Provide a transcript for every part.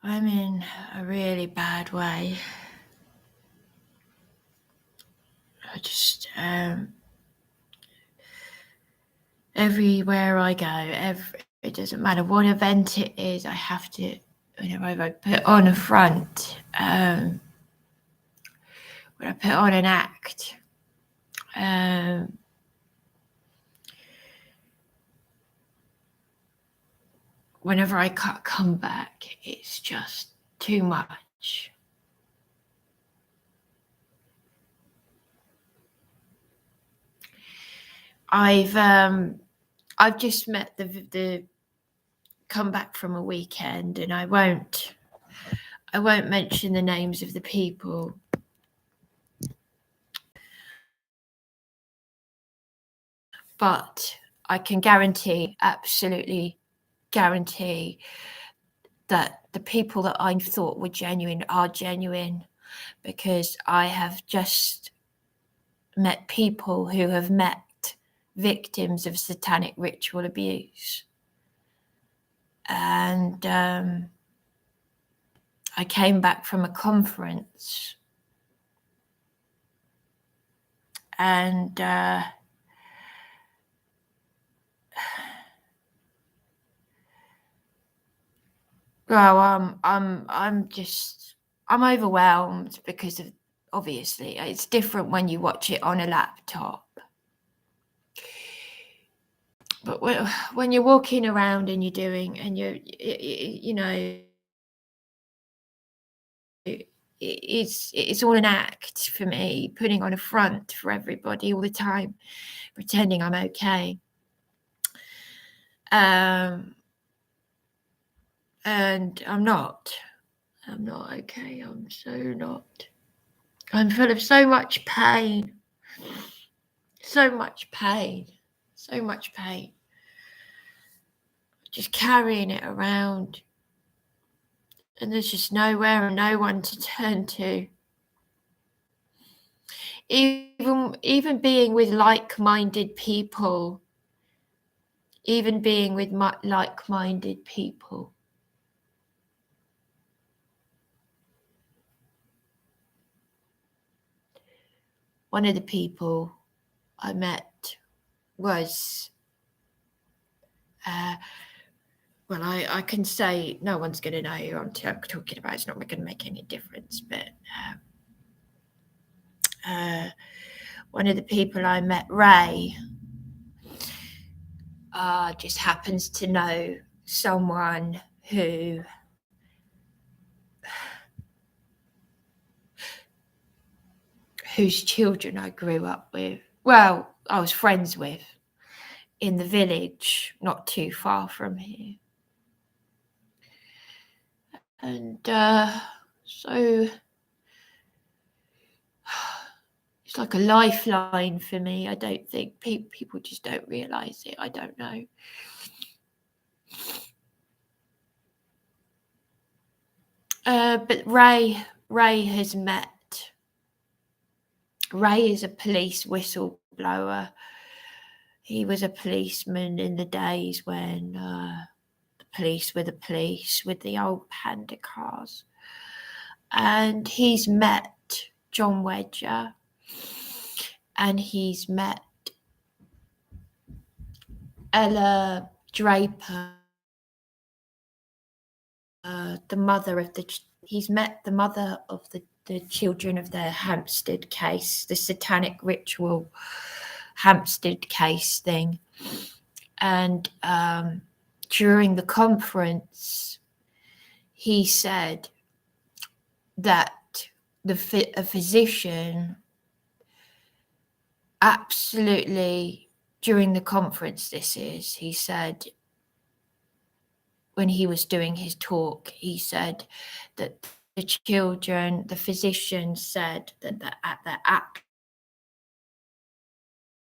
I'm in a really bad way. I just, everywhere I go, it doesn't matter what event it is, I have to, whenever I put on a front, when I put on an act, whenever I come back, it's just too much. I've just met the come back from a weekend, and I won't mention the names of the people. But I can absolutely guarantee that the people that I thought were genuine are genuine, because I have just met people who have met victims of satanic ritual abuse. And I came back from a conference, and well, I'm overwhelmed, because of, obviously it's different when you watch it on a laptop. But when you're walking around and you're doing, and it's all an act for me, putting on a front for everybody all the time, pretending I'm okay. And I'm not okay. I'm so not. I'm full of so much pain. Just carrying it around, and there's just nowhere and no one to turn to. Even being with like-minded people, One of the people I met was, well, I can say no one's going to know who I'm talking about. It's not going to make any difference. But one of the people I met, Ray, just happens to know someone whose children I grew up with. Well, I was friends with in the village, not too far from here. And so it's like a lifeline for me. I don't think people just don't realise it. I don't know. But Ray has met. Ray is a police whistleblower. He was a policeman in the days when the police were the police, with the old panda cars. And he's met John Wedger, and he's met Ella Draper, he's met the mother of the children of the Hampstead case, the satanic ritual Hampstead case thing. And during the conference, he said that a physician absolutely, during the conference he said, when he was doing his talk, he said that the physician said that they're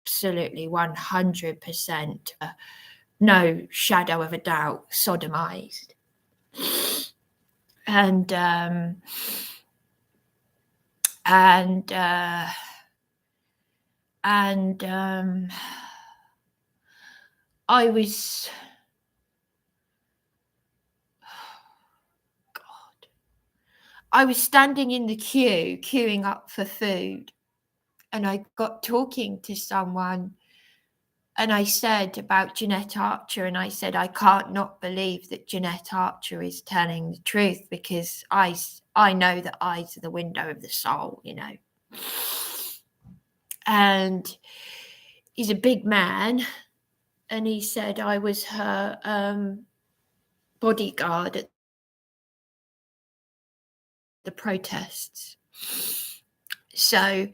absolutely 100%, no shadow of a doubt, sodomized. And I was, God, I was standing in the queue, queuing up for food, and I got talking to someone, and I said about Jeanette Archer, and I said, I can't not believe that Jeanette Archer is telling the truth, because I know that eyes are the window of the soul, you know. And he's a big man, and he said I was her bodyguard at the protests. So,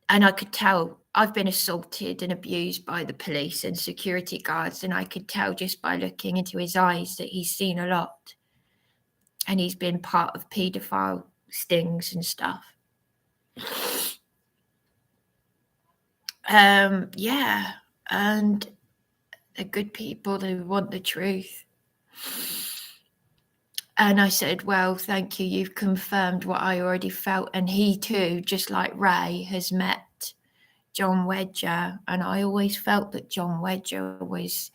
and I could tell I've been assaulted and abused by the police and security guards, and I could tell just by looking into his eyes that he's seen a lot, and he's been part of paedophile stings and stuff. Yeah, and they're good people who want the truth. And I said, well, thank you, you've confirmed what I already felt. And he too, just like Ray, has met John Wedger, and I always felt that John Wedger was,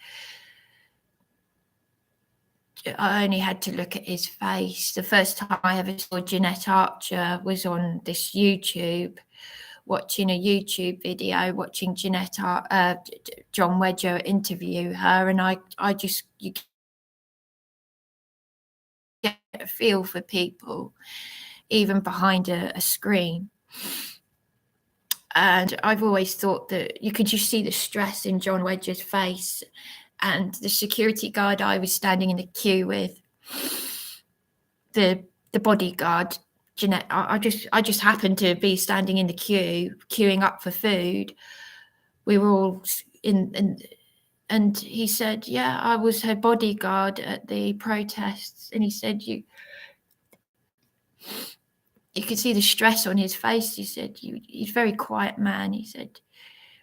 I only had to look at his face. The first time I ever saw Jeanette Archer was on this YouTube, watching a YouTube video, watching John Wedger interview her, and I just, you get a feel for people, even behind a screen. And I've always thought that you could just see the stress in John Wedger's face, and the security guard I was standing in the queue with, the bodyguard, Jeanette, I just happened to be standing in the queue, queuing up for food. We were all and he said, yeah, I was her bodyguard at the protests. And he said, you could see the stress on his face. He said, he's a very quiet man. He said,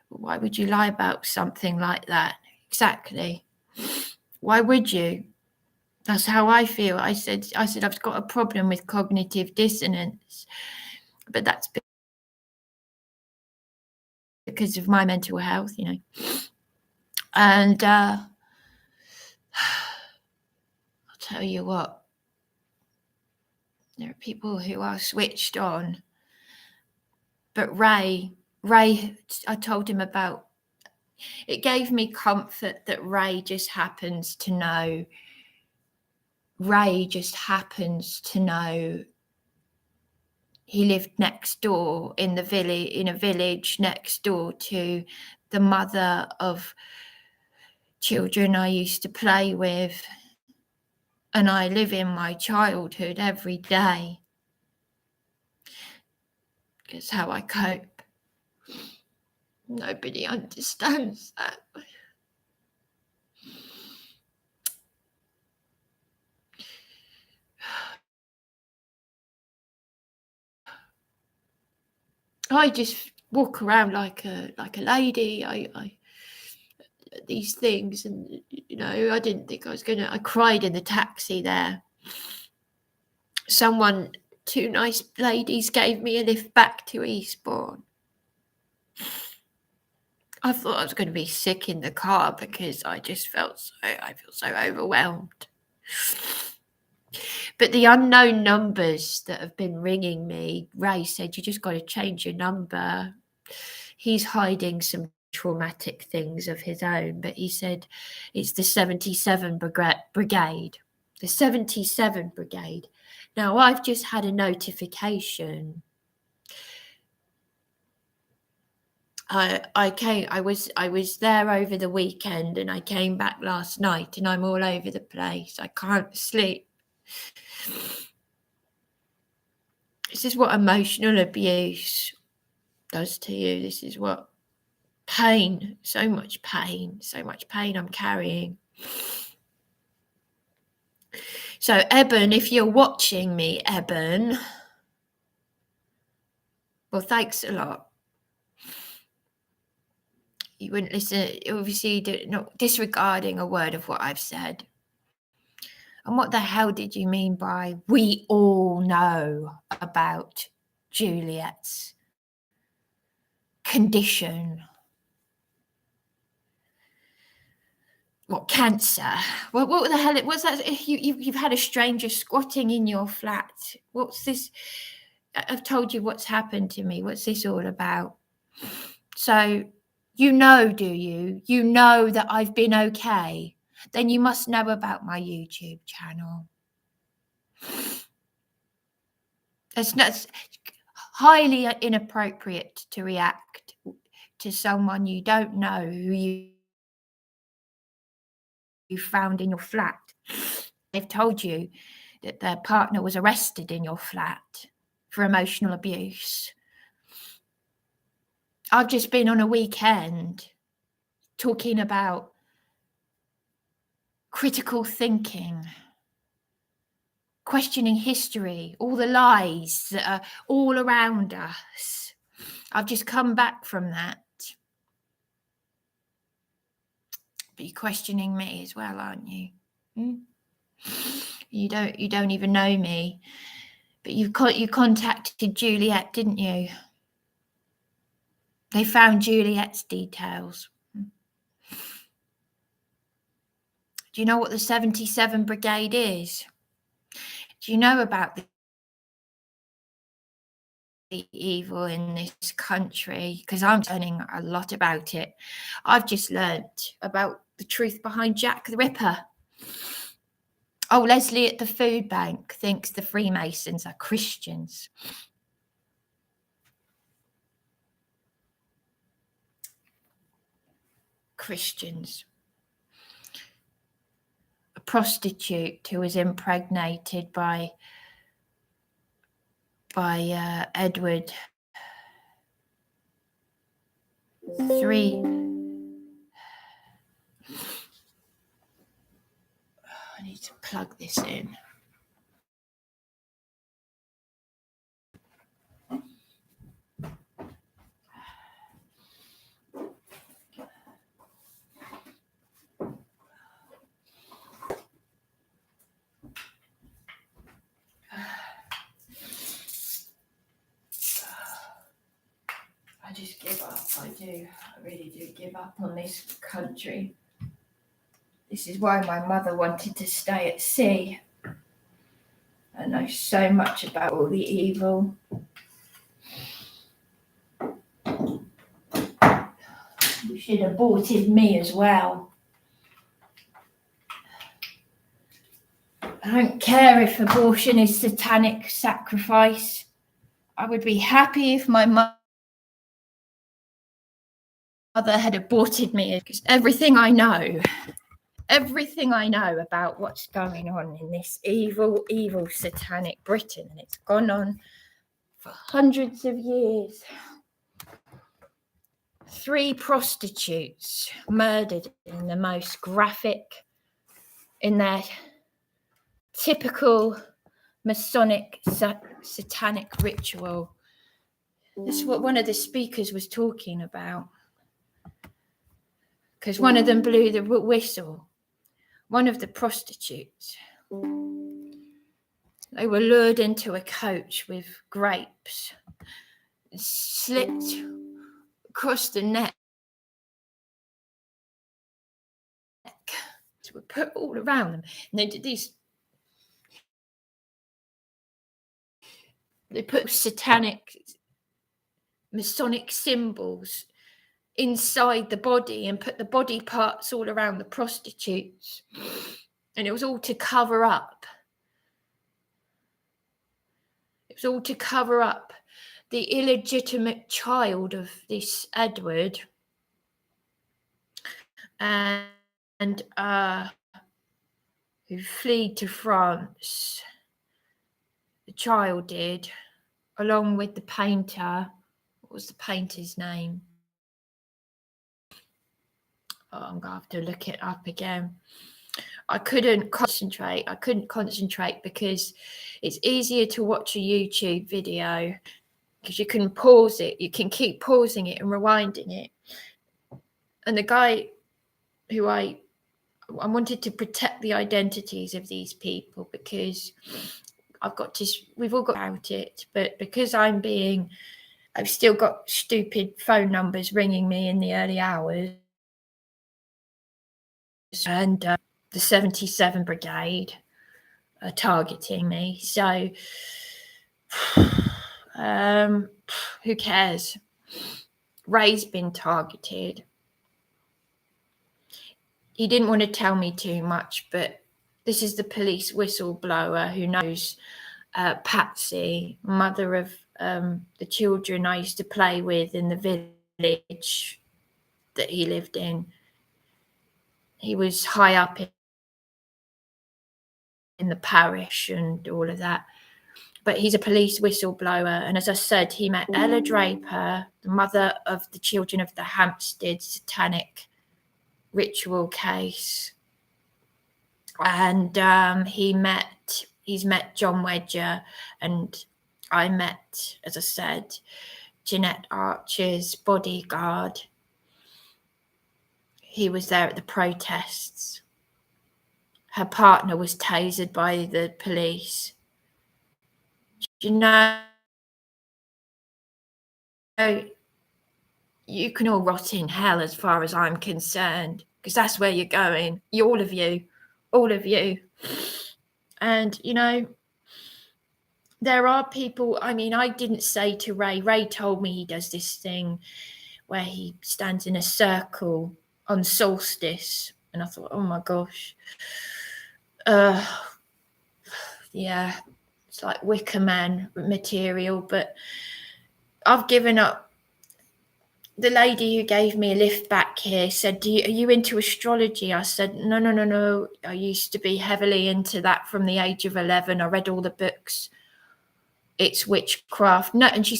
why would you lie about something like that? Exactly. Why would you? That's how I feel. I said, I've got a problem with cognitive dissonance, but that's because of my mental health, you know. And I'll tell you what, there are people who are switched on. But Ray, I told him about, it gave me comfort that Ray just happens to know. Ray just happens to know. He lived next door in a village next door to the mother of children I used to play with. And I live in my childhood every day. It's how I cope. Nobody understands that. I just walk around like a lady. I these things, and you know, I didn't think I cried in the taxi there. Two nice ladies gave me a lift back to Eastbourne. I thought I was going to be sick in the car because I feel so overwhelmed. But the unknown numbers that have been ringing me, Ray said, you just got to change your number. He's hiding some traumatic things of his own, but he said it's the 77 Brigade. The 77 Brigade. Now, I've just had a notification. I was there over the weekend, and I came back last night, and I'm all over the place. I can't sleep. This is what emotional abuse does to you. This is what pain, so much pain I'm carrying. So, Eben, if you're watching me, Eben, well, thanks a lot. You wouldn't listen, obviously, not disregarding a word of what I've said. And what the hell did you mean by we all know about Juliet's condition? What, cancer? What the hell? What's that? You've had a stranger squatting in your flat. What's this? I've told you what's happened to me. What's this all about? So, you know, do you? You know that I've been okay. Then you must know about my YouTube channel. It's highly inappropriate to react to someone you don't know who you found in your flat. They've told you that their partner was arrested in your flat for emotional abuse. I've just been on a weekend talking about critical thinking, questioning history, all the lies that are all around us. I've just come back from that. But you're questioning me as well, aren't you? You don't even know me, but you contacted Juliet, didn't you? They found Juliet's details. Do you know what the 77 Brigade is? Do you know about the evil in this country? Because I'm learning a lot about it. I've just learnt about the truth behind Jack the Ripper. Oh, Leslie at the food bank thinks the Freemasons are Christians. Christians. A prostitute who was impregnated by Edward III. I need to plug this in. I just give up. I do. I really do give up on this country. This is why my mother wanted to stay at sea. I know so much about all the evil. You should have aborted me as well. I don't care if abortion is satanic sacrifice. I would be happy if my mother had aborted me, because everything I know about what's going on in this evil satanic Britain, and it's gone on for hundreds of years. 3 prostitutes murdered in the most graphic, in their typical Masonic satanic ritual. That's what one of the speakers was talking about. Because one of them blew the whistle. One of the prostitutes. They were lured into a coach with grapes, slipped across the neck. Were put all around them, and they did these. They put satanic, Masonic symbols inside the body and put the body parts all around the prostitutes, and it was all to cover up. It was all to cover up the illegitimate child of this Edward, and who fled to France. The child did, along with the painter. What was the painter's name? Oh, I'm going to have to look it up again. I couldn't concentrate because it's easier to watch a YouTube video because you can pause it. You can keep pausing it and rewinding it. And the guy who I wanted to protect the identities of these people, because we've all got about it, but because I've still got stupid phone numbers ringing me in the early hours. and the 77 Brigade are targeting me. So who cares? Ray's been targeted. He didn't want to tell me too much, but this is the police whistleblower who knows Patsy, mother of the children I used to play with in the village that he lived in. He was high up in the parish and all of that. But he's a police whistleblower. And as I said, he met Ella Draper, the mother of the children of the Hampstead Satanic ritual case. And he's met John Wedger, and I met, as I said, Jeanette Archer's bodyguard. He was there at the protests. Her partner was tasered by the police. You know, you can all rot in hell as far as I'm concerned, because that's where you're going. All of you. And, you know, there are people, I mean, I didn't say to Ray told me he does this thing where he stands in a circle on solstice. And I thought, oh my gosh. Yeah, it's like Wicker Man material, but I've given up. The lady who gave me a lift back here said, are you into astrology? I said, no. I used to be heavily into that from the age of 11. I read all the books. It's witchcraft. No, and she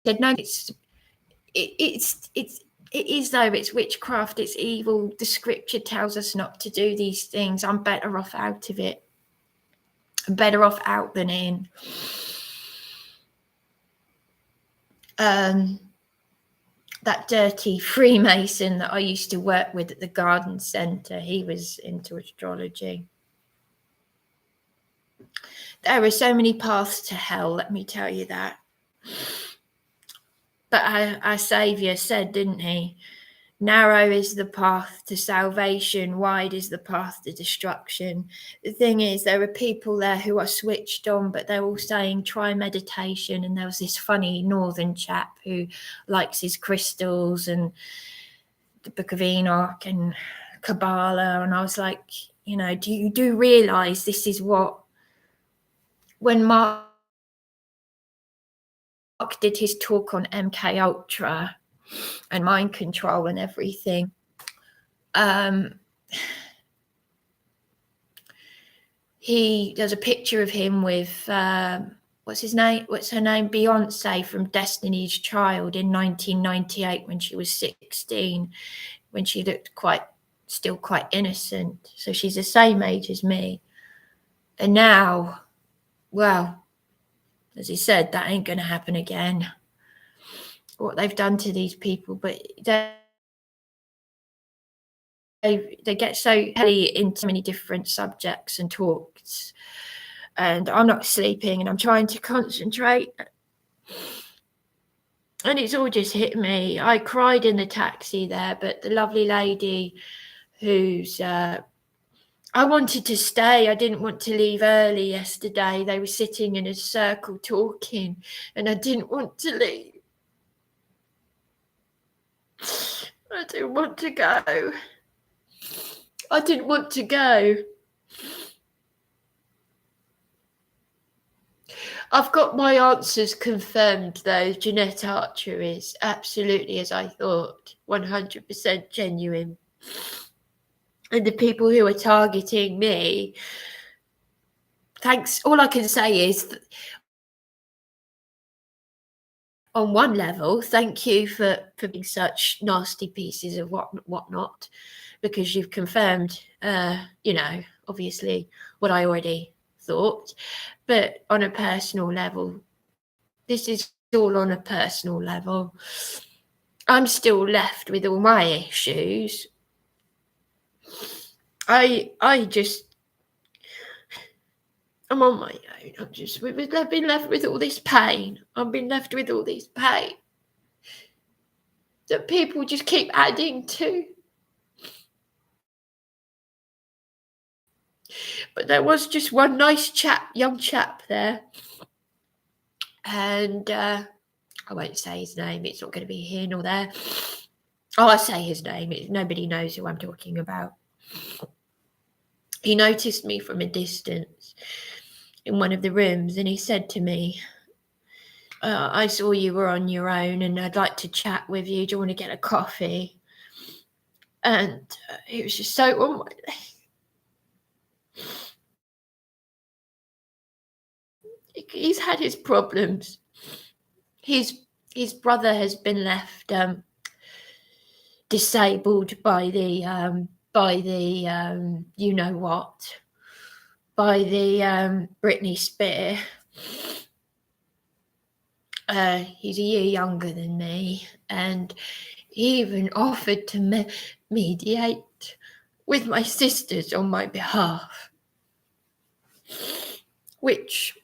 said, no, it is though. It's witchcraft. It's evil. The scripture tells us not to do these things. I'm better off out of it. I'm better off out than in. That dirty Freemason that I used to work with at the garden centre, he was into astrology. There are so many paths to hell, let me tell you that. But our Saviour said, didn't he? Narrow is the path to salvation, wide is the path to destruction. The thing is, there are people there who are switched on, but they're all saying, try meditation. And there was this funny northern chap who likes his crystals and the Book of Enoch and Kabbalah. And I was like, you know, do you realise this is what, when Mark did his talk on MK Ultra and mind control and everything, there's a picture of him with what's her name, Beyonce from Destiny's Child in 1998 when she was 16, when she looked still quite innocent. So she's the same age as me. And now, well, as he said, that ain't going to happen again. What they've done to these people, but they get so heavily into so many different subjects and talks, and I'm not sleeping and I'm trying to concentrate, and it's all just hit me. I cried in the taxi there, but the lovely lady who's I wanted to stay. I didn't want to leave early yesterday. They were sitting in a circle talking and I didn't want to leave. I didn't want to go. I've got my answers confirmed though. Jeanette Archer is absolutely, as I thought, 100% genuine. And the people who are targeting me, thanks, all I can say is, on one level, thank you for being such nasty pieces of whatnot, because you've confirmed, you know, obviously what I already thought. But on a personal level, this is all on a personal level. I'm still left with all my issues. I'm on my own. I've been left with all this pain. I've been left with all this pain that people just keep adding to. But there was just one nice chap, young chap there. And I won't say his name. It's not going to be here nor there. Oh, I say his name. Nobody knows who I'm talking about. He noticed me from a distance in one of the rooms, and he said to me, I saw you were on your own and I'd like to chat with you. Do you want to get a coffee? And it was just so, oh my, he's had his problems. His brother has been left disabled by the you know what, by the Britney Spears. He's a year younger than me, and he even offered to mediate with my sisters on my behalf, which,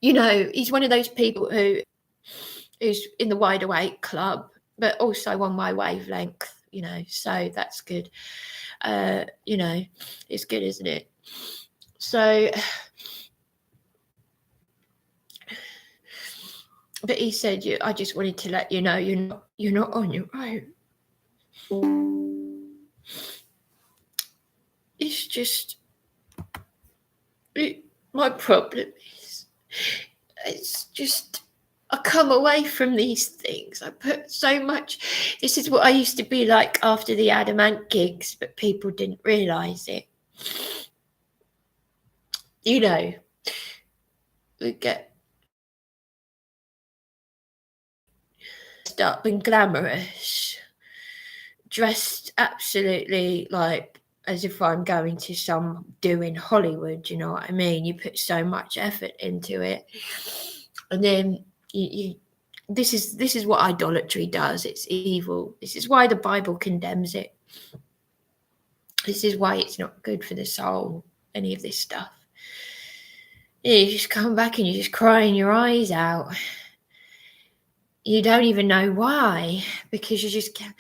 you know, he's one of those people who's in the Wide Awake Club, but also on my wavelength, you know, so that's good. You know, it's good, isn't it? So, but he said, I just wanted to let you know you're not on your own. It's just, my problem is, it's just, I come away from these things. I put so much, this is what I used to be like after the Adamant gigs, but people didn't realise it. You know, we get up and glamorous, dressed absolutely like as if I'm going to some do in Hollywood, you know what I mean? You put so much effort into it, and then you this is what idolatry does. It's evil. This is why the Bible condemns it. This is why it's not good for the soul, any of this stuff. You just come back and you're just crying your eyes out. You don't even know why, because you just can't.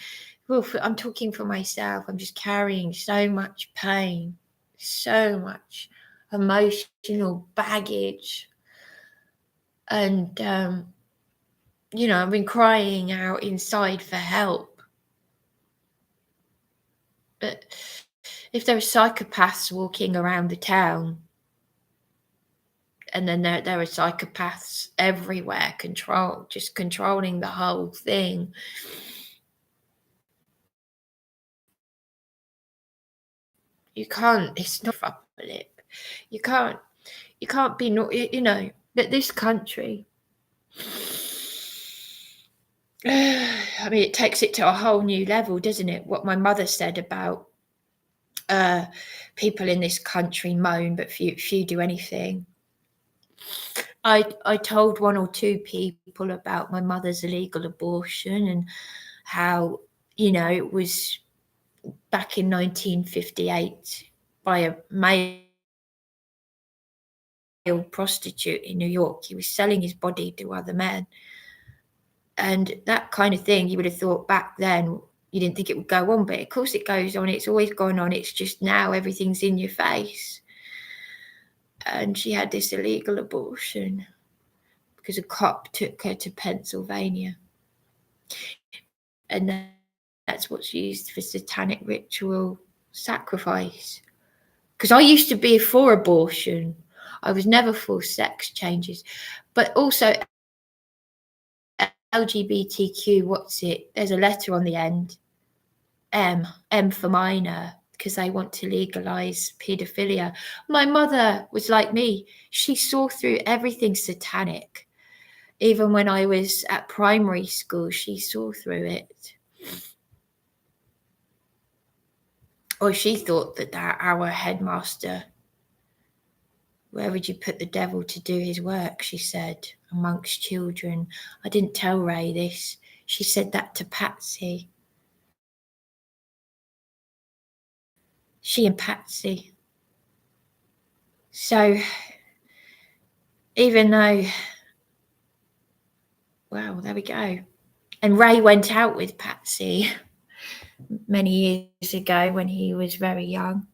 Well, I'm talking for myself. I'm just carrying so much pain, so much emotional baggage. And, you know, I've been crying out inside for help. But if there are psychopaths walking around the town, and then there are psychopaths everywhere, just controlling the whole thing. You can't, it's not upper lip. You can't be, you know, but this country, I mean, it takes it to a whole new level, doesn't it? What my mother said about people in this country moan, but few do anything. I told one or two people about my mother's illegal abortion and how, you know, it was back in 1958 by a male prostitute in New York. He was selling his body to other men. And that kind of thing, you would have thought back then, you didn't think it would go on, but of course it goes on. It's always gone on. It's just now everything's in your face. And she had this illegal abortion because a cop took her to Pennsylvania. And that's what's used for satanic ritual sacrifice. Because I used to be for abortion. I was never for sex changes. But also LGBTQ, what's it? There's a letter on the end. M for minor, because they want to legalize paedophilia. My mother was like me. She saw through everything satanic. Even when I was at primary school, she saw through it. Or she thought that our headmaster, where would you put the devil to do his work, she said, amongst children. I didn't tell Ray this. She said that to Patsy. She and Patsy. So, even though, well, there we go. And Ray went out with Patsy. many years ago when he was very young.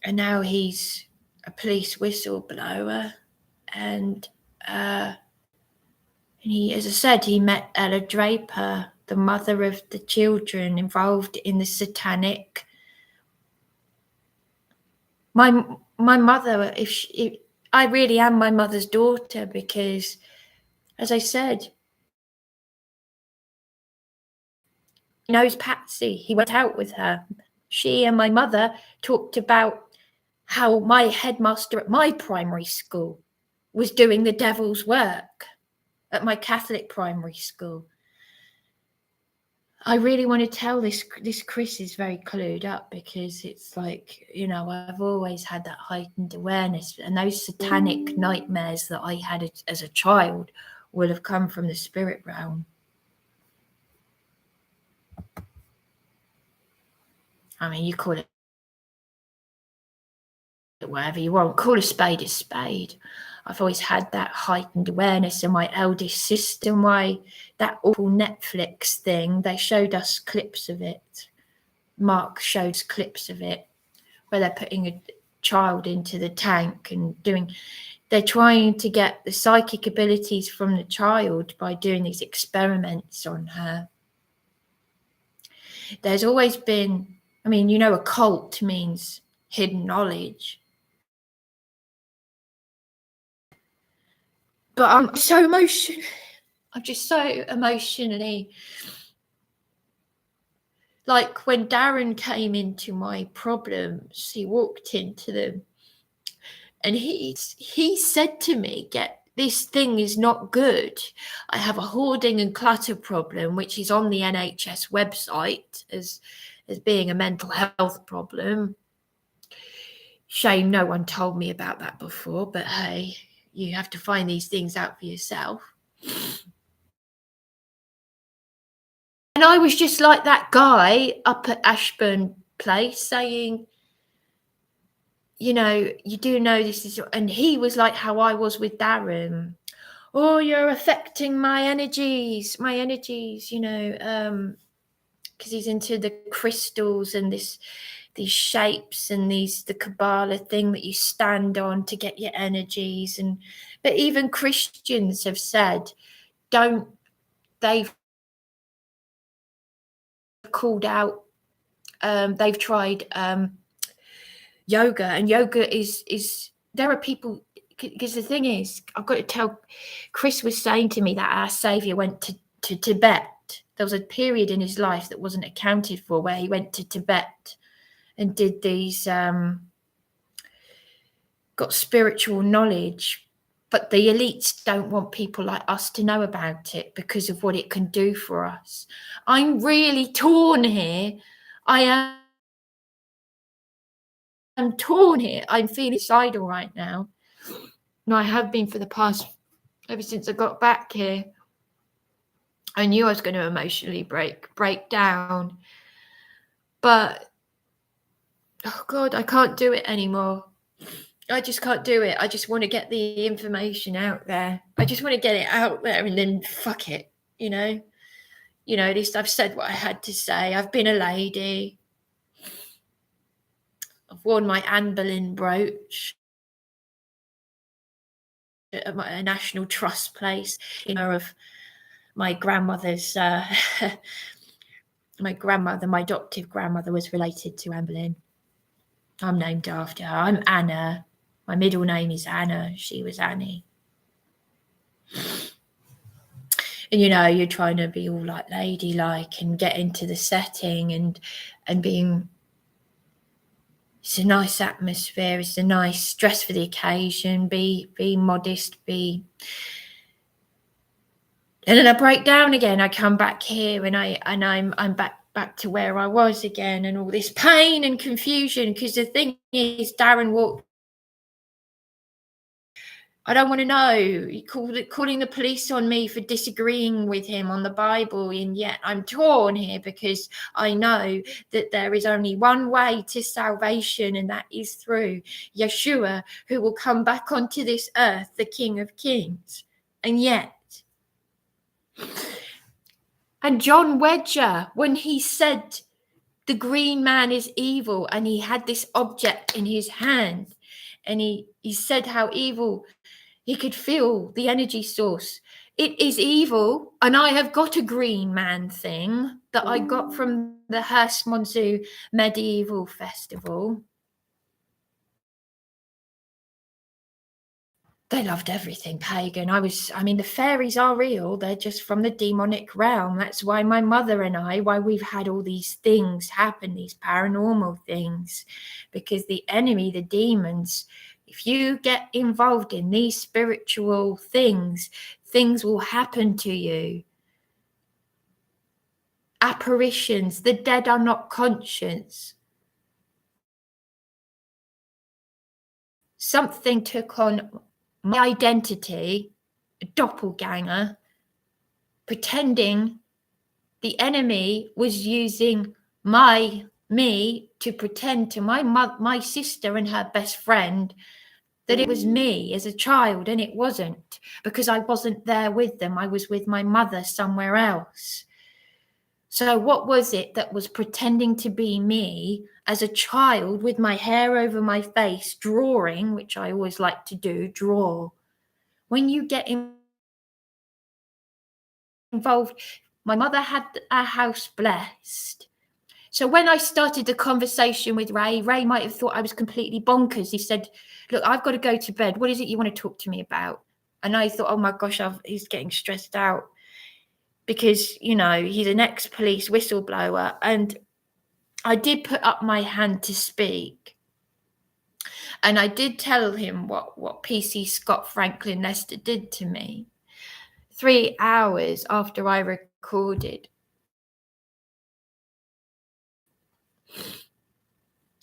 And now he's a police whistleblower. And he, as I said, he met Ella Draper, the mother of the children involved in the Satanic. My mother, I really am my mother's daughter, because, as I said, he knows Patsy. He went out with her. She and my mother talked about how my headmaster at my primary school was doing the devil's work at my Catholic primary school. I really want to tell this Chris is very clued up, because it's like, I've always had that heightened awareness, and those satanic nightmares that I had as a child will have come from the spirit realm. I mean, you call it whatever you want, call a spade a spade. I've always had that heightened awareness, and my eldest sister, that awful Netflix thing, they showed us clips of it. Mark showed us clips of it, where they're putting a child into the tank and they're trying to get the psychic abilities from the child by doing these experiments on her. There's always been, occult means hidden knowledge. But I'm so emotional. I'm just so emotionally, like when Darren came into my problems, he walked into them and he said to me, this thing is not good. I have a hoarding and clutter problem, which is on the NHS website as being a mental health problem. Shame no one told me about that before, but hey, you have to find these things out for yourself. And I was just like that guy up at Ashburn Place saying, you do know this is, and he was like how I was with Darren. Oh, you're affecting my energies, because he's into the crystals and these shapes and the Kabbalah thing that you stand on to get your energies. But even Christians have said, they've called out, they've tried yoga, and yoga is there are people, because the thing is, I've got to tell, Chris was saying to me that our Saviour went to Tibet. There was a period in his life that wasn't accounted for where he went to Tibet and did these, got spiritual knowledge, but the elites don't want people like us to know about it because of what it can do for us. I'm really torn here. I am torn here. I'm feeling suicidal right now. And I have been for the past, ever since I got back here. I knew I was going to emotionally break down. But, oh God, I can't do it anymore. I just can't do it. I just want to get the information out there. I just want to get it out there and then fuck it, at least I've said what I had to say. I've been a lady. I've worn my Anne Boleyn brooch at a National Trust place, of my grandmother's, my adoptive grandmother was related to Anne Boleyn. I'm named after her. I'm Anna. My middle name is Anna. She was Annie. And, you're trying to be all like ladylike and get into the setting and being, it's a nice atmosphere. It's a nice dress for the occasion. Be modest. And then I break down again. I come back here and I'm back to where I was again, and all this pain and confusion. Because the thing is, Darren walked. I don't want to know. Calling the police on me for disagreeing with him on the Bible, and yet I'm torn here because I know that there is only one way to salvation, and that is through Yeshua, who will come back onto this earth, the King of Kings. And yet, And John Wedger, when he said the green man is evil, and he had this object in his hand, and he said how evil, he could feel the energy source. It is evil, and I have got a green man thing that I got from the Herstmonsu Medieval Festival. They loved everything pagan. I mean, the fairies are real. They're just from the demonic realm. That's why my mother and why we've had all these things happen, these paranormal things, because the enemy, the demons, if you get involved in these spiritual things, things will happen to you. Apparitions, the dead are not conscious. Something took on my identity, a doppelganger, pretending the enemy was using me to pretend to my sister and her best friend that it was me as a child, and it wasn't, because I wasn't there with them. I was with my mother somewhere else. So what was it that was pretending to be me as a child with my hair over my face, drawing, which I always like to do, draw. When you get involved, my mother had our house blessed. So when I started the conversation with Ray might have thought I was completely bonkers. He said, look, I've got to go to bed. What is it you want to talk to me about? And I thought, oh my gosh, he's getting stressed out because, you know, he's an ex-police whistleblower. And I did put up my hand to speak. And I did tell him what PC Scott Franklin Lester did to me 3 hours after I recorded.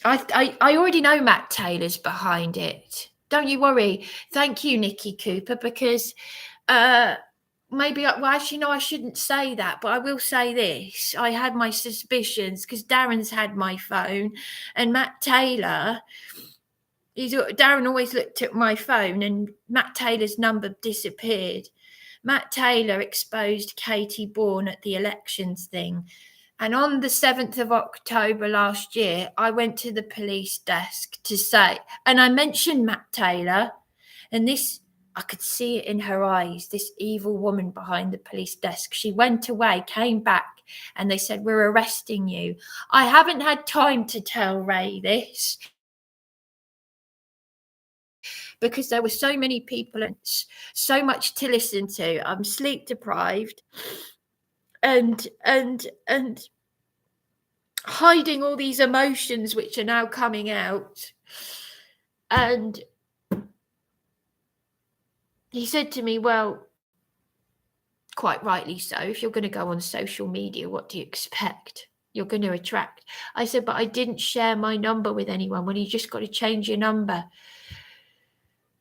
I already know Matt Taylor's behind it. Don't you worry. Thank you, Nikki Cooper, because maybe, well, actually, no, I shouldn't say that, but I will say this. I had my suspicions because Darren's had my phone, and Matt Taylor, Darren always looked at my phone, and Matt Taylor's number disappeared. Matt Taylor exposed Katie Bourne at the elections thing. And on the 7th of October last year, I went to the police desk to say, and I mentioned Matt Taylor, and this, I could see it in her eyes, this evil woman behind the police desk. She went away, came back, and they said, we're arresting you. I haven't had time to tell Ray this because there were so many people and so much to listen to. I'm sleep deprived and hiding all these emotions which are now coming out. And he said to me, well, quite rightly so, if you're going to go on social media, what do you expect? You're going to attract. I said, but I didn't share my number with anyone. Well, you just got to change your number.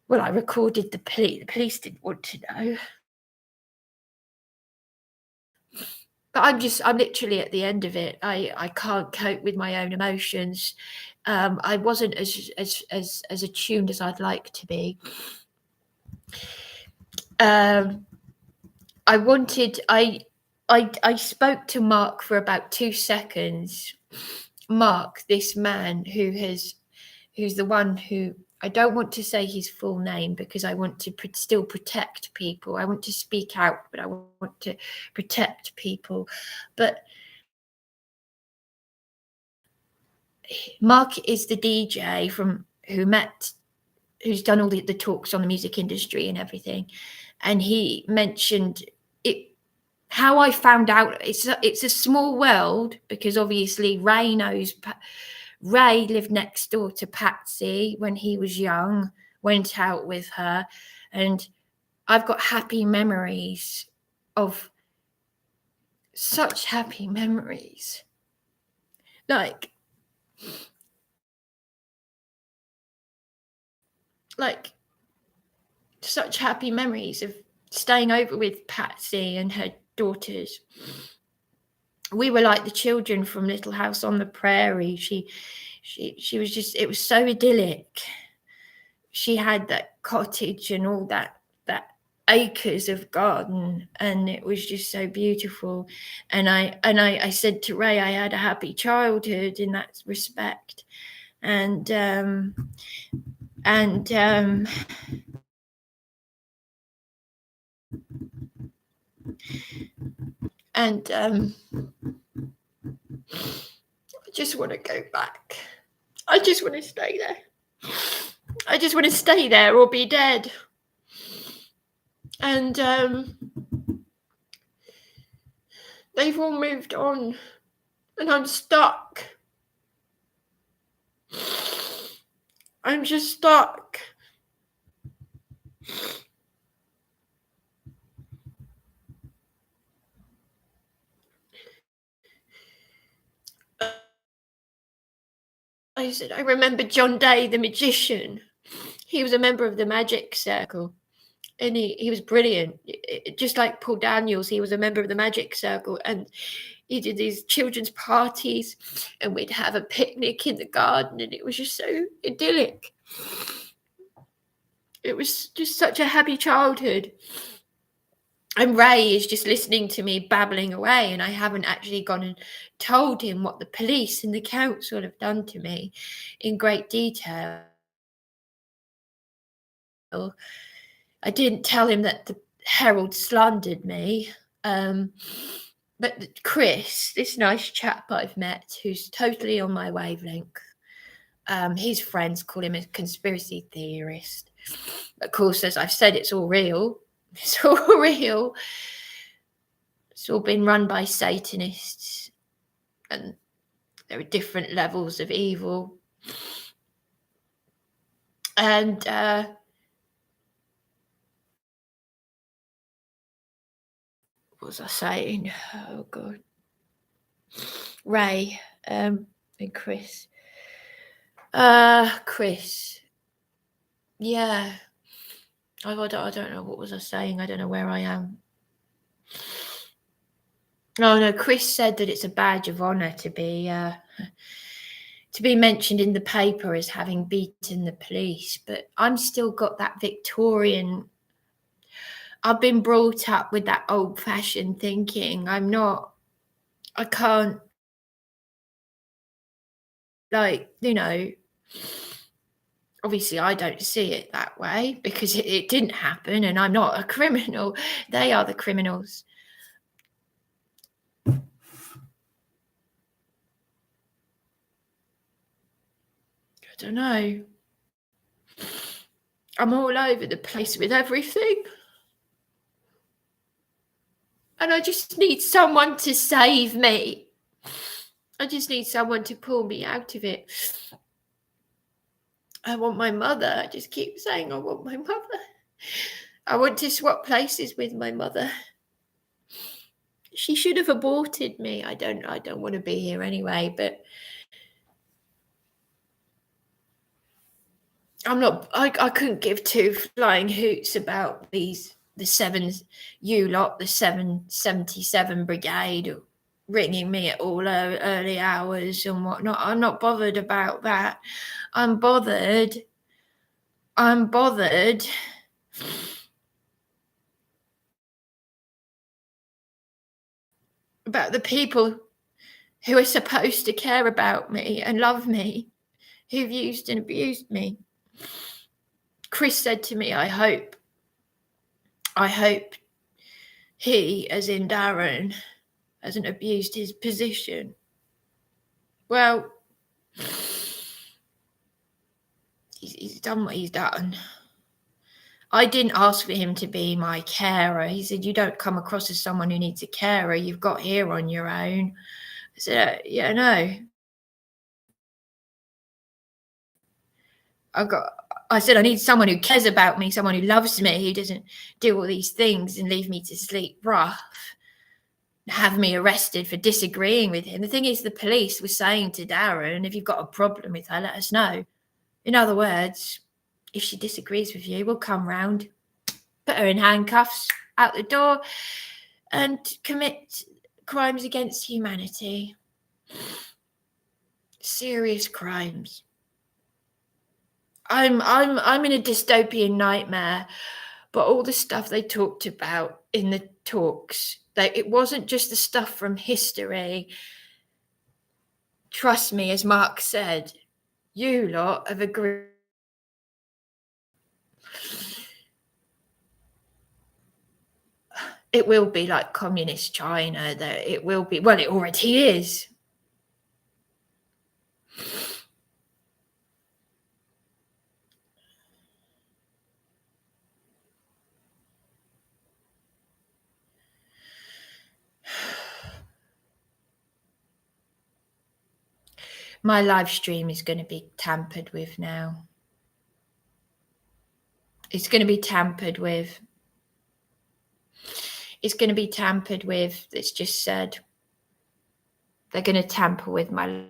Well, I recorded the police. The police didn't want to know. But I'm literally at the end of it. I can't cope with my own emotions. I wasn't as attuned as I'd like to be. I spoke to Mark for about 2 seconds. Mark, this man who's the one who, I don't want to say his full name because I want to still protect people. I want to speak out, but I want to protect people. But Mark is the DJ who's done all the talks on the music industry and everything. And he mentioned it, how I found out. It's a small world because obviously Ray knows. Ray lived next door to Patsy when he was young, went out with her, and I've got happy memories of such happy memories. Like such happy memories of staying over with Patsy and her daughters. We were like the children from Little House on the Prairie. She was just, it was so idyllic. She had that cottage and all that acres of garden, and it was just so beautiful. And I said to Ray, I had a happy childhood in that respect. And I just want to go back. I just want to stay there. I just want to stay there or be dead. And they've all moved on, and I'm stuck. I'm just stuck. I said, I remember John Day, the magician. He was a member of the Magic Circle, and he was brilliant. Just like Paul Daniels, he was a member of the Magic Circle, and he did these children's parties, and we'd have a picnic in the garden, and it was just so idyllic. It was just such a happy childhood. And Ray is just listening to me babbling away, and I haven't actually gone and told him what the police and the council have done to me in great detail. I didn't tell him that the Herald slandered me. But Chris, this nice chap I've met, who's totally on my wavelength, his friends call him a conspiracy theorist. Of course, as I've said, it's all real. It's all real. It's all been run by Satanists, and there are different levels of evil. And what was I saying? Oh God, Ray and Chris. Chris. Yeah. I don't know, what was I saying? I don't know where I am. Oh no, Chris said that it's a badge of honor to be mentioned in the paper as having beaten the police, but I'm still got that Victorian. I've been brought up with that old-fashioned thinking. I can't, like, obviously I don't see it that way because it didn't happen, and I'm not a criminal. They are the criminals. I don't know. I'm all over the place with everything. And I just need someone to save me. I just need someone to pull me out of it. I want my mother. I just keep saying I want my mother. I want to swap places with my mother. She should have aborted me. I don't want to be here anyway, but I couldn't give two flying hoots about the 777 Brigade ringing me at all early hours and whatnot. I'm not bothered about that. I'm bothered about the people who are supposed to care about me and love me, who've used and abused me. Chris said to me, I hope he, as in Darren, hasn't abused his position. Well, he's done what he's done. I didn't ask for him to be my carer. He said, you don't come across as someone who needs a carer. You've got here on your own. I said, yeah, no. I said, I need someone who cares about me, someone who loves me, who doesn't do all these things and leave me to sleep rough, have me arrested for disagreeing with him. The thing is, the police were saying to Darren, if you've got a problem with her, let us know. In other words, if she disagrees with you, we'll come round, put her in handcuffs, out the door, and commit crimes against humanity. Serious crimes. I'm in a dystopian nightmare But all the stuff they talked about in the talks, it wasn't just the stuff from history. Trust me, as Mark said, you lot have agreed. It will be like communist China, that it will be, well, it already is. My live stream is going to be tampered with now. It's going to be tampered with. It's going to be tampered with. It's just said they're going to tamper with my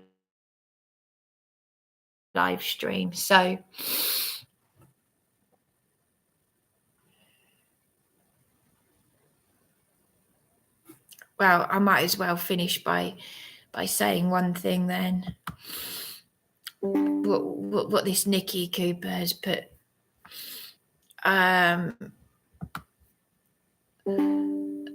live stream. So well, I might as well finish by saying one thing then. What this Nikki Cooper has put.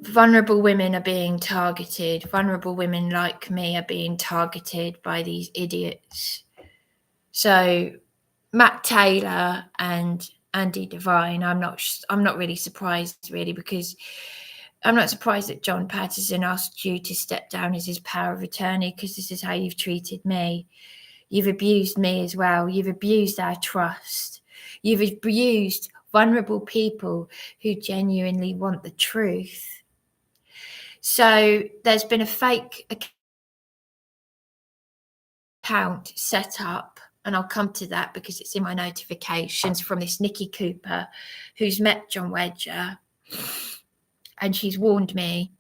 Vulnerable women are being targeted. Vulnerable women like me are being targeted by these idiots. So Matt Taylor and Andy Devine, I'm not really surprised, really, because I'm not surprised that John Patterson asked you to step down as his power of attorney, because this is how you've treated me. You've abused me as well. You've abused our trust. You've abused vulnerable people who genuinely want the truth. So there's been a fake account set up, and I'll come to that because it's in my notifications, from this Nikki Cooper, who's met John Wedger, and she's warned me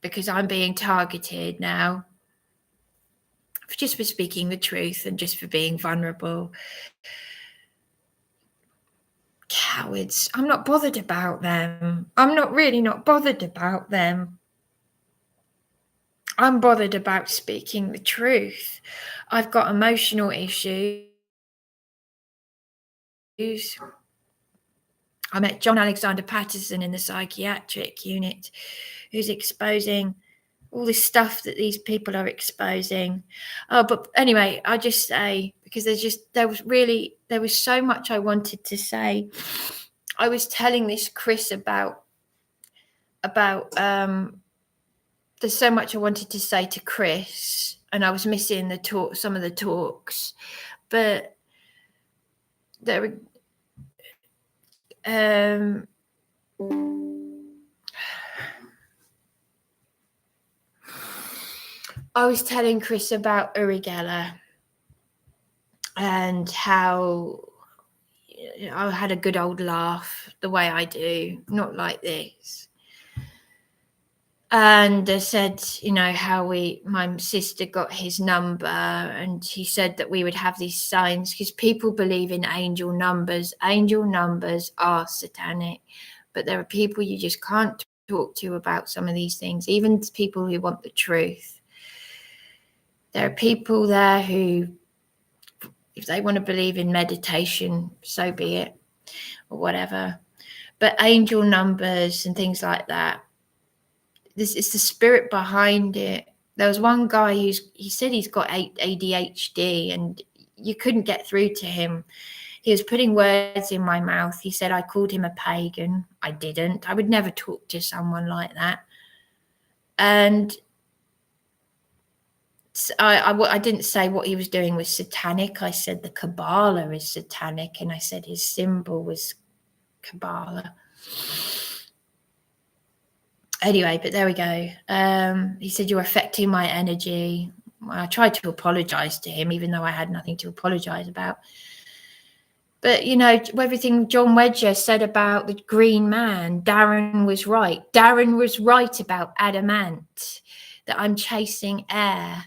because I'm being targeted now just for speaking the truth and just for being vulnerable. Cowards. I'm not bothered about them. I'm not bothered about them. I'm bothered about speaking the truth. I've got emotional issues. I met John Alexander Patterson in the psychiatric unit, who's exposing all this stuff that these people are exposing. But anyway, I just say, because there was so much I wanted to say. I was telling this Chris about there's so much I wanted to say to Chris, and I was missing some of the talks, but there I was telling Chris about Uri Geller and how I had a good old laugh, the way I do, not like this. And I said, how my sister got his number, and he said that we would have these signs because people believe in angel numbers. Angel numbers are satanic, but there are people you just can't talk to about some of these things, even people who want the truth. There are people there who, if they want to believe in meditation, so be it, or whatever. But angel numbers and things like that, this is the spirit behind it. There was one guy he said he's got ADHD, and you couldn't get through to him. He was putting words in my mouth. He said I called him a pagan. I didn't. I would never talk to someone like that. And I didn't say what he was doing was satanic. I said the Kabbalah is satanic, and I said his symbol was Kabbalah. Anyway, but there we go. He said, you're affecting my energy. I tried to apologize to him, even though I had nothing to apologize about. But, everything John Wedger said about the green man, Darren was right. Darren was right about adamant, that I'm chasing air.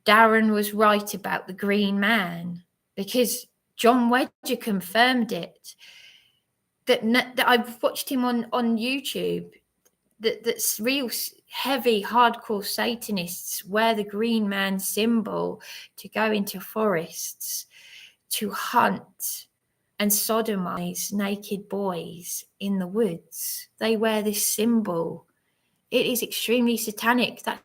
Darren was right about the green man, because John Wedger confirmed it. That I've watched him on YouTube. That's real heavy, hardcore Satanists wear the green man symbol to go into forests, to hunt and sodomize naked boys in the woods. They wear this symbol. It is extremely satanic. That's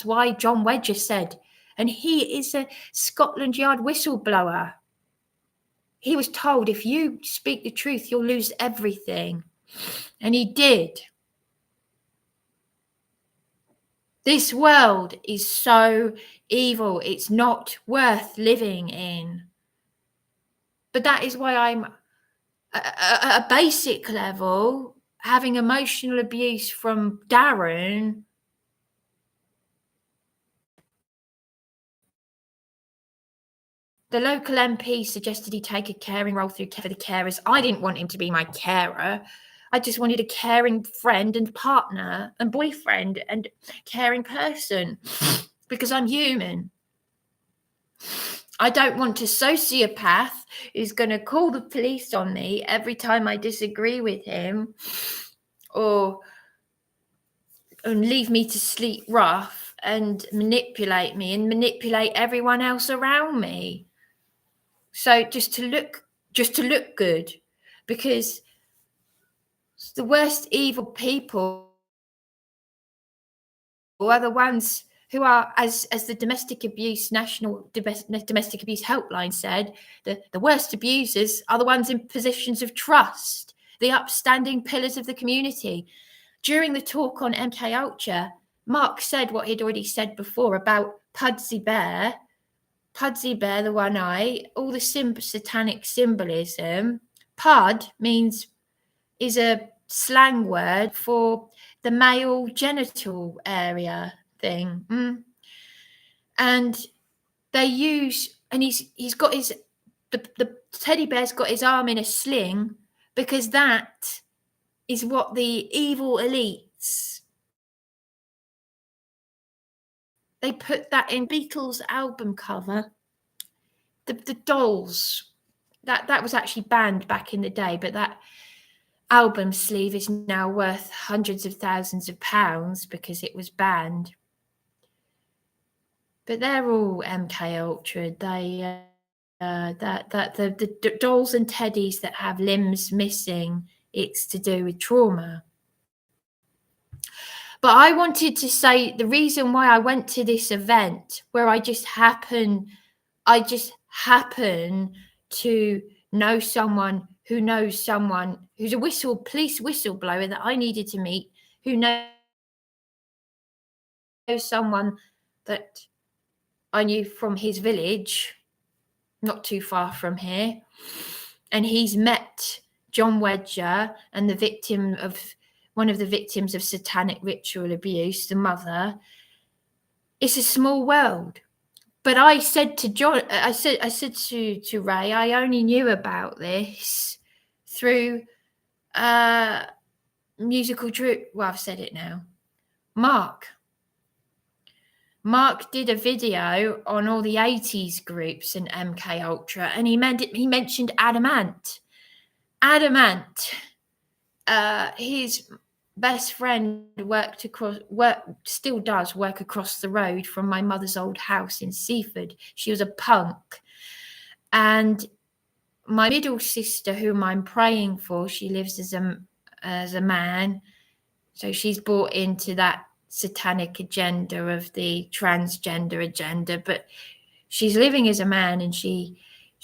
why John Wedger said, and he is a Scotland Yard whistleblower. He was told, if you speak the truth, you'll lose everything. And he did. This world is so evil. It's not worth living in. But that is why I'm, at a basic level, having emotional abuse from Darren. The local MP suggested he take a caring role for the carers. I didn't want him to be my carer. I just wanted a caring friend and partner and boyfriend and caring person because I'm human. I don't want a sociopath who's going to call the police on me every time I disagree with him or leave me to sleep rough and manipulate me and manipulate everyone else around me. So just to look good, because the worst evil people are the ones who are, as the National Domestic Abuse Helpline said, the worst abusers are the ones in positions of trust, the upstanding pillars of the community. During the talk on MK Ultra, Mark said what he'd already said before about Pudsey Bear, the one eye, all the satanic symbolism. Pud is a slang word for the male genital area thing. And they use, and he's got the teddy bear's got his arm in a sling because that is what the evil elites, they put that in Beatles album cover. The dolls, that was actually banned back in the day, but that album sleeve is now worth hundreds of thousands of pounds because it was banned. But they're all MK Ultra. They the dolls and teddies that have limbs missing, it's to do with trauma. But I wanted to say the reason why I went to this event, where I just happen to know someone who knows someone who's a police whistleblower that I needed to meet, who knows someone that I knew from his village, not too far from here. And he's met John Wedger and one of the victims of satanic ritual abuse, the mother. It's a small world. But I said to John, I said to Ray, I only knew about this through musical troupe. Well, I've said it now. Mark did a video on all the 80s groups in MK Ultra, and he mentioned Adamant. His best friend still does work across the road from my mother's old house in Seaford. She was a punk. And my middle sister, whom I'm praying for, she lives as a man. So she's bought into that satanic agenda of the transgender agenda, but she's living as a man, and she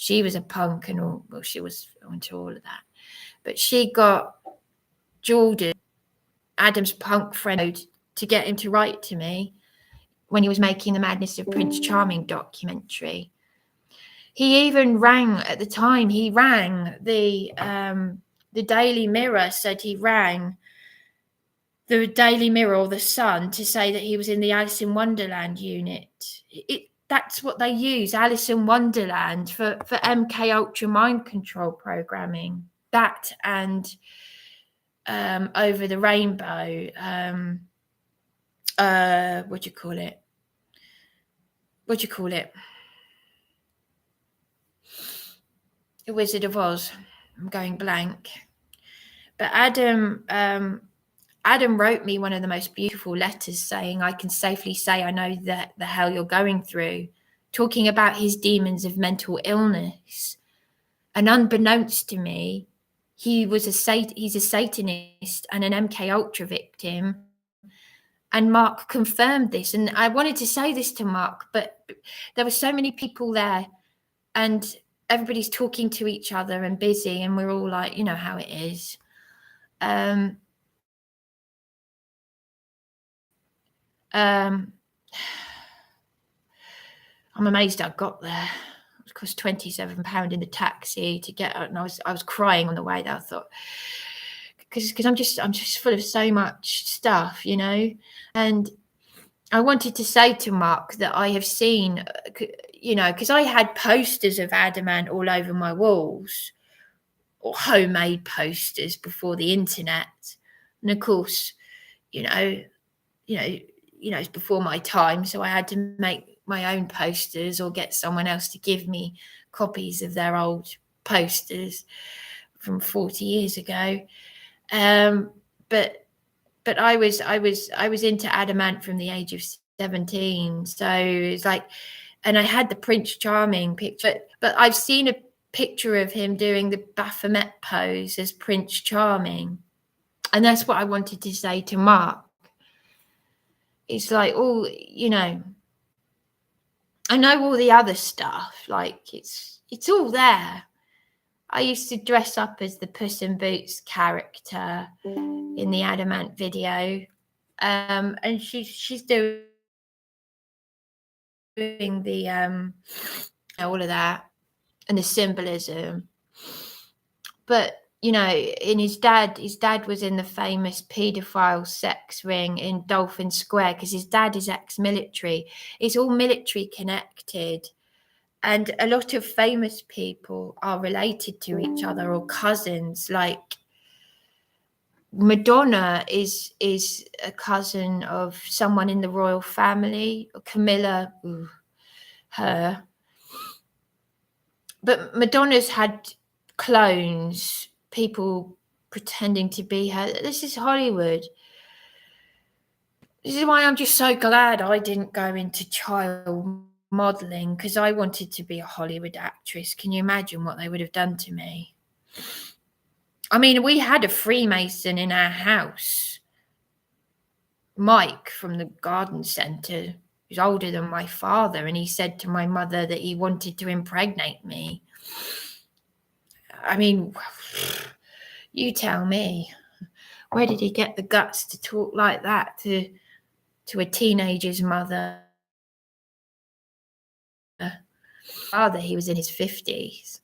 was a punk and all. Well, she was into all of that. But she got Jordan, Adam's punk friend, to get him to write to me when he was making the Madness of Prince Charming documentary. He even rang at the time. He rang the Daily Mirror, said he rang the Daily Mirror or the Sun to say that he was in the Alice in Wonderland unit. That's what they use, Alice in Wonderland, for MK Ultra mind control programming. That and Over the Rainbow. What do you call it? The Wizard of Oz. I'm going blank. But Adam wrote me one of the most beautiful letters saying, I can safely say I know that the hell you're going through. talking about his demons of mental illness. And unbeknownst to me, he's a Satanist and an MK Ultra victim. And Mark confirmed this. And I wanted to say this to Mark, but there were so many people there and everybody's talking to each other and busy. And we're all like, you know how it is. I'm amazed I got there. It cost £27 in the taxi to get out, and I was crying on the way there. I thought, because I'm just full of so much stuff, you know. And I wanted to say to Mark that I have seen, you know, because I had posters of adamant all over my walls, or homemade posters before the internet, and of course, you know, it's before my time, so I had to make my own posters or get someone else to give me copies of their old posters from 40 years ago. But I was into adamant from the age of 17. So it's like, and I had the Prince Charming picture, but I've seen a picture of him doing the Baphomet pose as Prince Charming. And that's what I wanted to say to Mark. It's like, oh, you know, I know all the other stuff, like it's all there. I used to dress up as the Puss in Boots character in the Adamant video, and she's doing the all of that and the symbolism. But you know, his dad was in the famous paedophile sex ring in Dolphin Square because his dad is ex-military. It's all military connected. And a lot of famous people are related to each other or cousins. Like Madonna is a cousin of someone in the royal family, Camilla, her. But Madonna's had clones, people pretending to be her. This is Hollywood. This is why I'm just so glad I didn't go into child modeling, because I wanted to be a Hollywood actress. Can you imagine what they would have done to me? I mean, we had a Freemason in our house, Mike from the garden centre, who's older than my father, and he said to my mother that he wanted to impregnate me. I mean, you tell me, where did he get the guts to talk like that to a teenager's mother? Father, he was in his 50s.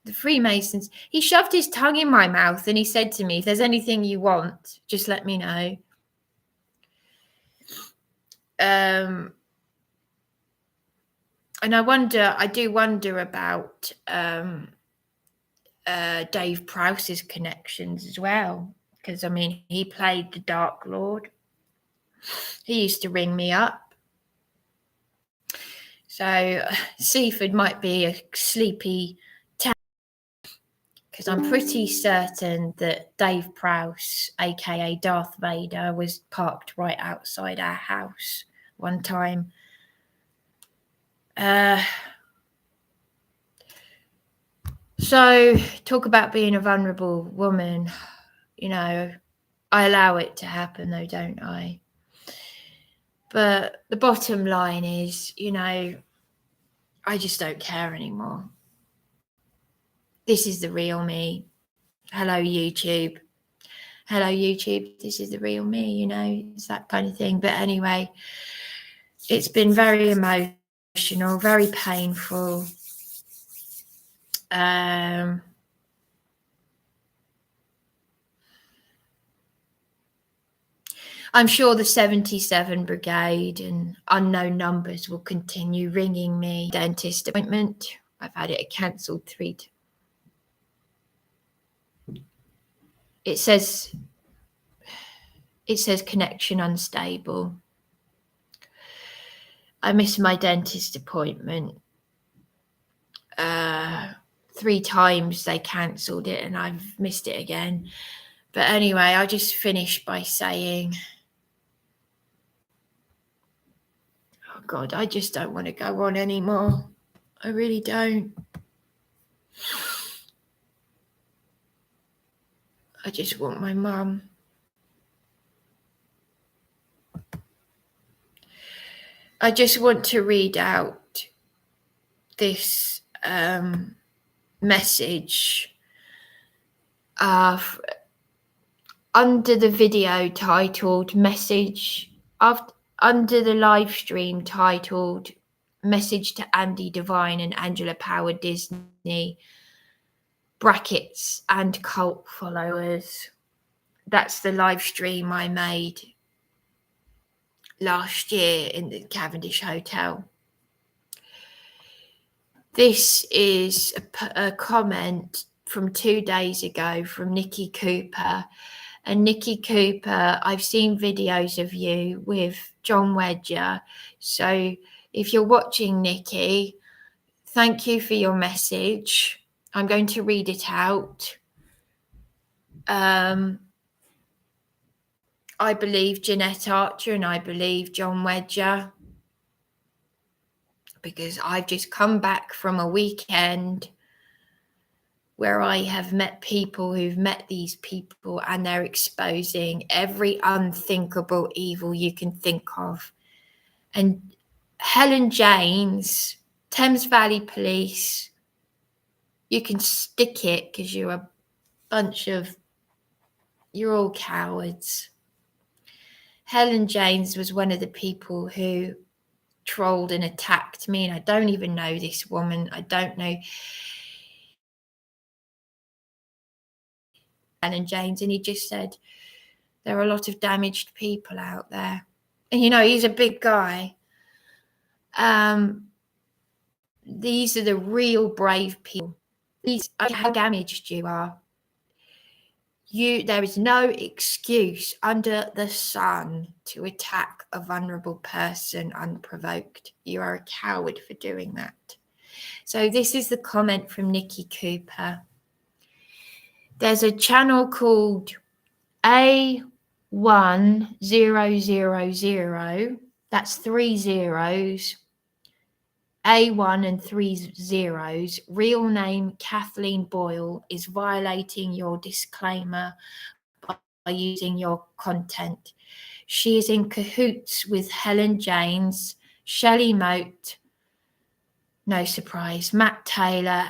The Freemasons, he shoved his tongue in my mouth and he said to me, if there's anything you want, just let me know. And I do wonder about Dave Prowse's connections as well, because I mean, he played the Dark Lord. He used to ring me up. So Seaford might be a sleepy town, because I'm pretty certain that Dave Prowse, aka Darth Vader, was parked right outside our house one time. So talk about being a vulnerable woman, you know, I allow it to happen though, don't I? But the bottom line is, you know, I just don't care anymore. This is the real me. Hello, YouTube. Hello, YouTube. This is the real me, you know, it's that kind of thing. But anyway, it's been very emotional, very painful. I'm sure the 77 Brigade and unknown numbers will continue ringing me. Dentist appointment. I've had it cancelled 3 times. It says connection unstable. I missed my dentist appointment 3 times. They cancelled it and I've missed it again. But anyway, I just finished by saying, oh God, I just don't want to go on anymore. I really don't. I just want my mum. I just want to read out this message under the video titled Message, under the live stream titled Message to Andy Devine and Angela Power Disney, brackets and cult followers. That's the live stream I made last year in the Cavendish Hotel. This is a comment from 2 days ago from Nikki Cooper. And Nikki Cooper, I've seen videos of you with John Wedger. So if you're watching, Nikki, thank you for your message. I'm going to read it out. I believe Jeanette Archer and I believe John Wedger, because I've just come back from a weekend where I have met people who've met these people, and they're exposing every unthinkable evil you can think of. And Helen James, Thames Valley Police, you can stick it because you're all cowards. Helen James was one of the people who trolled and attacked me, and I don't even know this woman. I don't know Helen James, and he just said there are a lot of damaged people out there. And he's a big guy. These are the real brave people. How damaged you are. There is no excuse under the sun to attack a vulnerable person unprovoked. You are a coward for doing that. So this is the comment from Nikki Cooper. There's a channel called A1000. That's 3 zeros. A1 and 3 zeros. Real name Kathleen Boyle is violating your disclaimer by using your content. She is in cahoots with Helen James, Shelley Moat, no surprise, Matt Taylor,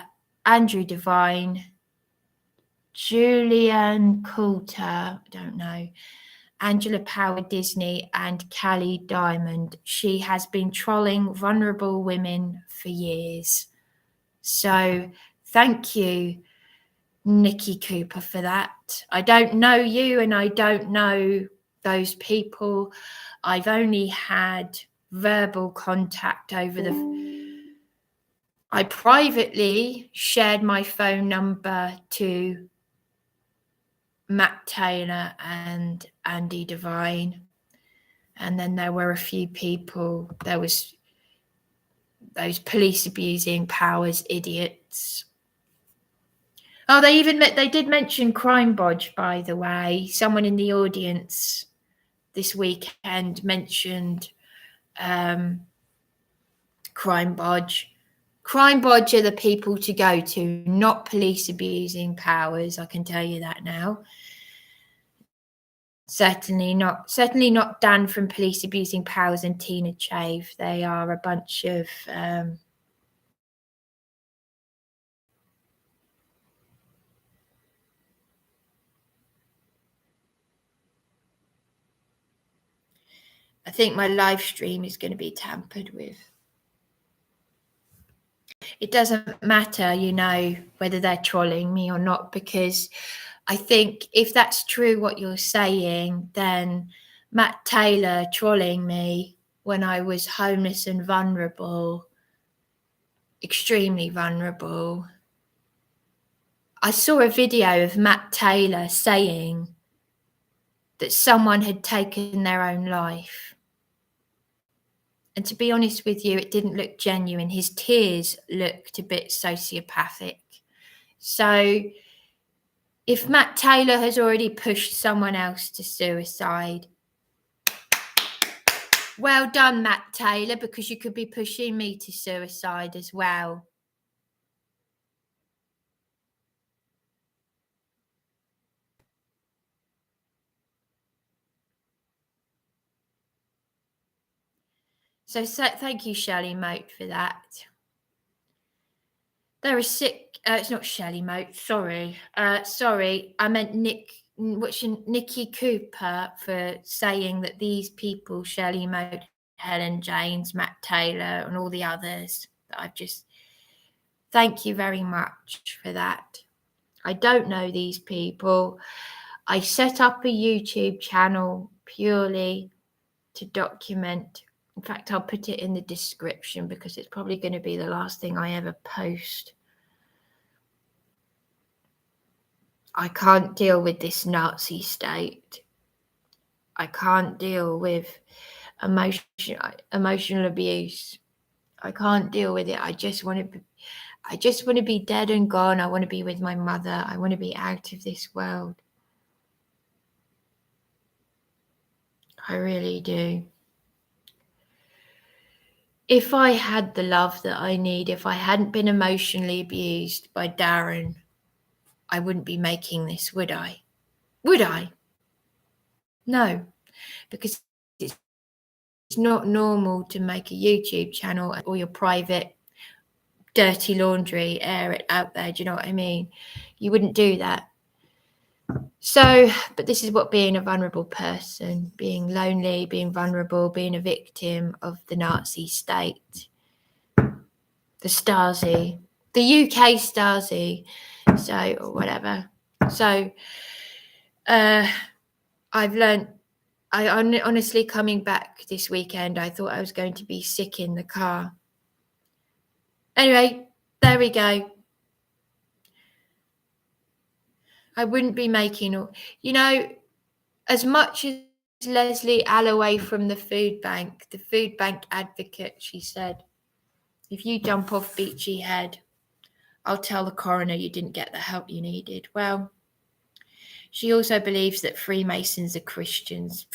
Andrew Devine, Julian Coulter, don't know, Angela Power Disney, and Callie Diamond. She has been trolling vulnerable women for years. So thank you, Nikki Cooper, for that. I don't know you and I don't know those people. I've only had verbal contact I privately shared my phone number to Matt Taylor and Andy Devine. And then there were a few people. There was those police abusing powers idiots. Oh, they did mention Crime Bodge, by the way. Someone in the audience this weekend mentioned Crime Bodge. Crime Bodge are the people to go to, not police abusing powers. I can tell you that now. Certainly not Dan from Police Abusing Powers and Tina Chave. They are a bunch of I think my live stream is going to be tampered with. It doesn't matter, whether they're trolling me or not, because I think if that's true what you're saying, then Matt Taylor trolling me when I was homeless and vulnerable, extremely vulnerable. I saw a video of Matt Taylor saying that someone had taken their own life. And to be honest with you, it didn't look genuine. His tears looked a bit sociopathic. So if Matt Taylor has already pushed someone else to suicide, Well done, Matt Taylor, because you could be pushing me to suicide as well. So thank you, Shelley Moat, for that. There is sick. It's not Shelley Moat. Sorry. Sorry. I meant Nikki Cooper for saying that these people, Shelley Moat, Helen James, Matt Taylor, and all the others that I've just. Thank you very much for that. I don't know these people. I set up a YouTube channel purely to document. In fact, I'll put it in the description because it's probably going to be the last thing I ever post. I can't deal with this Nazi state. I can't deal with emotional abuse. I can't deal with it. I just want to be dead and gone. I want to be with my mother. I want to be out of this world. I really do. If I had the love that I need, if I hadn't been emotionally abused by Darren, I wouldn't be making this, would I? Would I? No, because it's not normal to make a YouTube channel or your private dirty laundry, air it out there. Do you know what I mean? You wouldn't do that. So, but this is what being a vulnerable person, being lonely, being vulnerable, being a victim of the Nazi state, the Stasi, the UK Stasi, so, or whatever. So, I've learned, honestly, coming back this weekend, I thought I was going to be sick in the car. Anyway, there we go. I wouldn't be making, as much as Leslie Alloway from the food bank advocate, she said, if you jump off Beachy Head, I'll tell the coroner you didn't get the help you needed. Well, she also believes that Freemasons are Christians.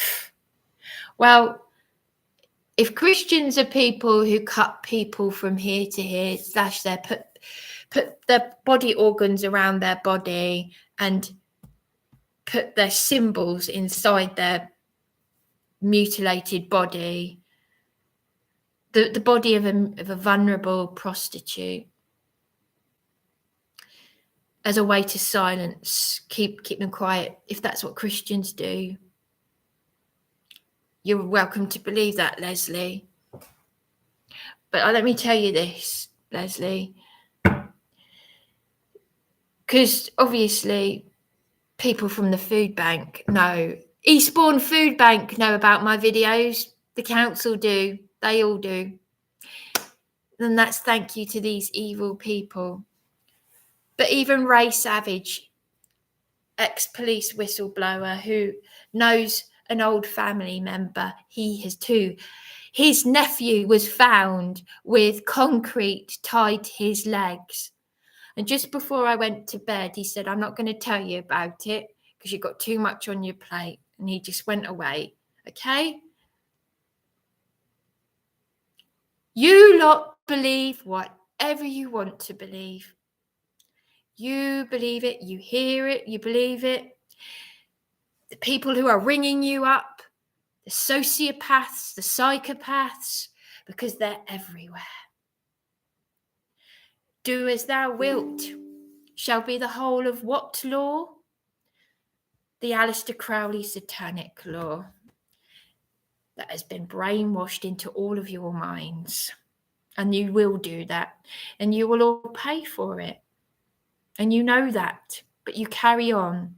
Well, if Christians are people who cut people from here to here, slash their put their body organs around their body and put their symbols inside their mutilated body, the body of a vulnerable prostitute, as a way to silence, keep them quiet, if that's what Christians do, you're welcome to believe that, Leslie. But let me tell you this, Leslie, because obviously people from the food bank know, Eastbourne Food Bank know about my videos, the council do, they all do. And that's thank you to these evil people. But even Ray Savage, ex-police whistleblower who knows an old family member, he has too. His nephew was found with concrete tied to his legs. And just before I went to bed, he said, I'm not going to tell you about it because you've got too much on your plate. And he just went away. Okay? You lot believe whatever you want to believe. You believe it, you hear it, you believe it. The people who are ringing you up, the sociopaths, the psychopaths, because they're everywhere. Do as thou wilt shall be the whole of what law? The Aleister Crowley satanic law that has been brainwashed into all of your minds. And you will do that. And you will all pay for it. And you know that. But you carry on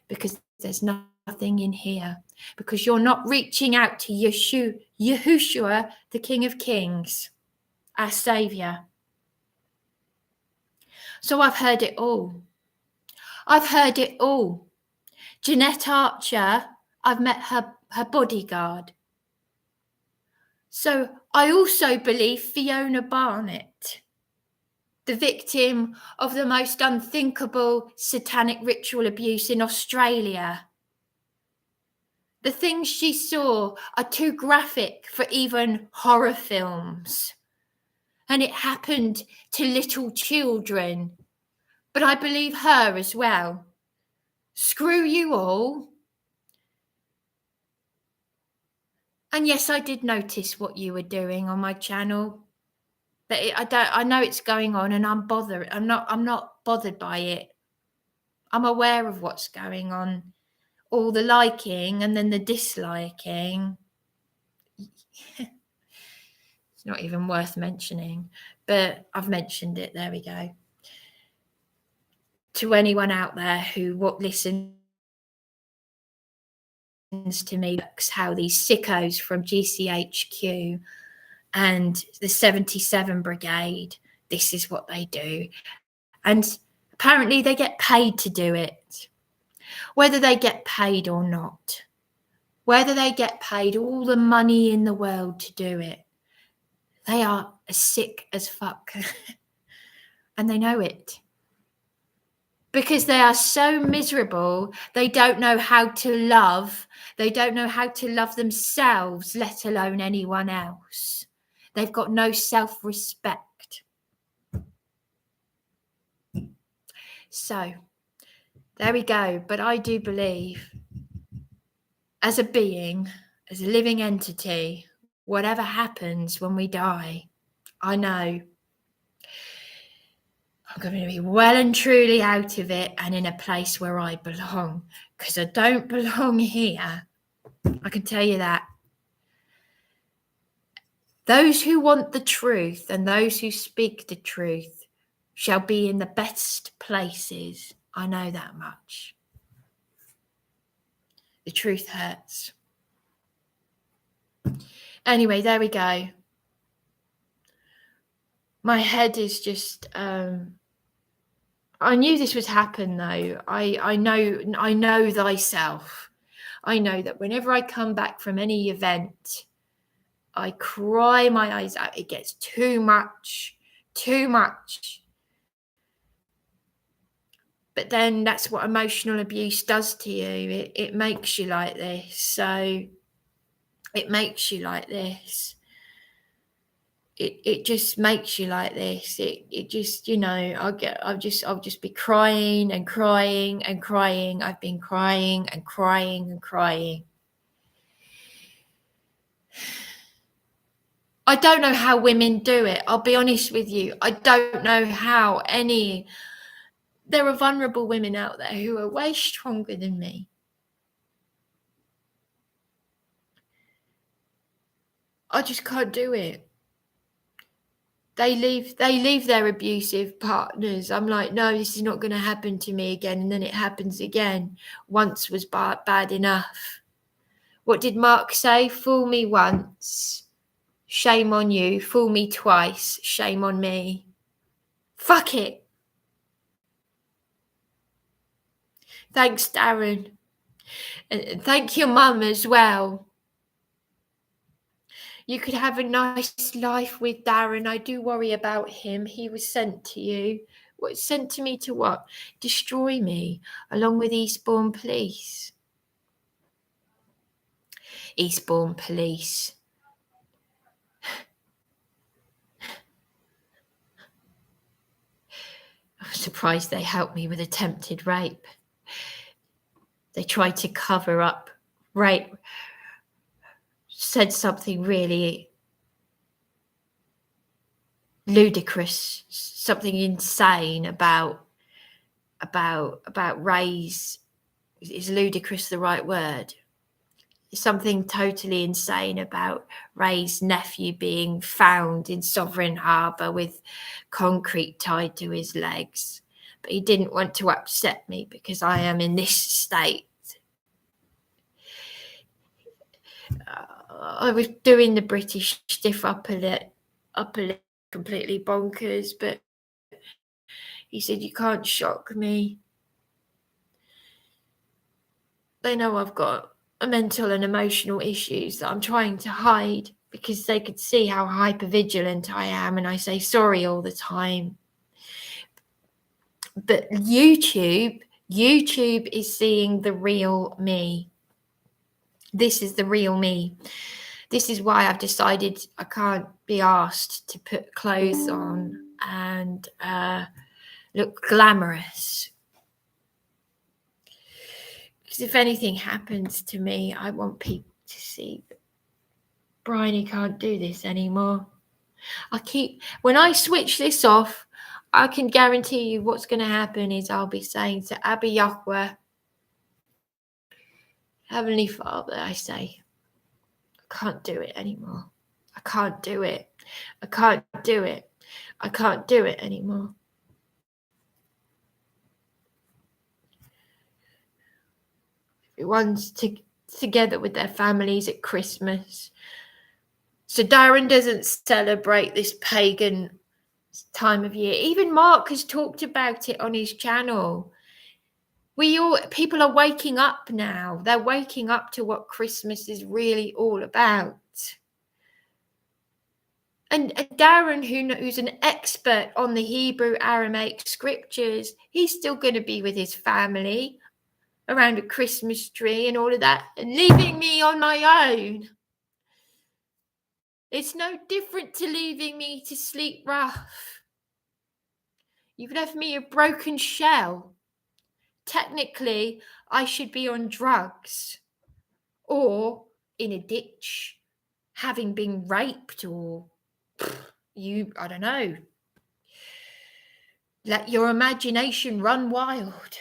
because there's nothing in here. Because you're not reaching out to Yahushua, the King of Kings, our Saviour. So I've heard it all. I've heard it all. Jeanette Archer, I've met her bodyguard. So I also believe Fiona Barnett, the victim of the most unthinkable satanic ritual abuse in Australia. The things she saw are too graphic for even horror films. And it happened to little children. But I believe her as well. Screw you all. And yes, I did notice what you were doing on my channel. But I know it's going on, and I'm not bothered by it. I'm aware of what's going on. All the liking and then the disliking. It's not even worth mentioning, but I've mentioned it. There we go. To anyone out there who listens to me, how these sickos from GCHQ and the 77 Brigade, this is what they do. And apparently they get paid to do it. Whether they get paid or not, whether they get paid all the money in the world to do it, they are as sick as fuck. And they know it. Because they are so miserable, they don't know how to love. They don't know how to love themselves, let alone anyone else. They've got no self-respect. So, there we go. But I do believe, as a being, as a living entity, whatever happens when we die, I know I'm going to be well and truly out of it and in a place where I belong, because I don't belong here. I can tell you that. Those who want the truth and those who speak the truth shall be in the best places. I know that much. The truth hurts. Anyway, there we go. My head is just... I knew this would happen, though. I know thyself. I know that whenever I come back from any event, I cry my eyes out. It gets too much. But then that's what emotional abuse does to you. It makes you like this. So it makes you like this. It just makes you like this. It just, I'll just be crying and crying and crying. I've been crying and crying and crying. I don't know how women do it. I'll be honest with you. I don't know how there are vulnerable women out there who are way stronger than me. I just can't do it. They leave their abusive partners. I'm like, no, this is not going to happen to me again. And then it happens again. Once was bad enough. What did Mark say? Fool me once, shame on you. Fool me twice, shame on me. Fuck it. Thanks, Darren. And thank your mum as well. You could have a nice life with Darren. I do worry about him. He was sent to you. What, sent to me to what? Destroy me, along with Eastbourne Police. Eastbourne Police. I'm surprised they helped me with attempted rape. They tried to cover up rape. Said something really ludicrous, something insane about Ray's. Is ludicrous the right word? Something totally insane about Ray's nephew being found in Sovereign Harbour with concrete tied to his legs. But he didn't want to upset me because I am in this state. I was doing the British stiff upper lip, completely bonkers, but he said, you can't shock me. They know I've got mental and emotional issues that I'm trying to hide because they could see how hypervigilant I am and I say sorry all the time. But YouTube is seeing the real me. This is the real me. This is why I've decided I can't be asked to put clothes on and look glamorous. Because if anything happens to me, I want people to see that Bryony can't do this anymore. When I switch this off, I can guarantee you what's going to happen is I'll be saying to Abba Yahweh, Heavenly Father, I say, I can't do it anymore. I can't do it. I can't do it. I can't do it anymore. Everyone's together with their families at Christmas. So Darren doesn't celebrate this pagan time of year. Even Mark has talked about it on his channel. People are waking up now. They're waking up to what Christmas is really all about. And Darren, who's an expert on the Hebrew Aramaic scriptures, he's still going to be with his family around a Christmas tree and all of that, and leaving me on my own. It's no different to leaving me to sleep rough. You've left me a broken shell. Technically, I should be on drugs or in a ditch, having been raped, or I don't know. Let your imagination run wild.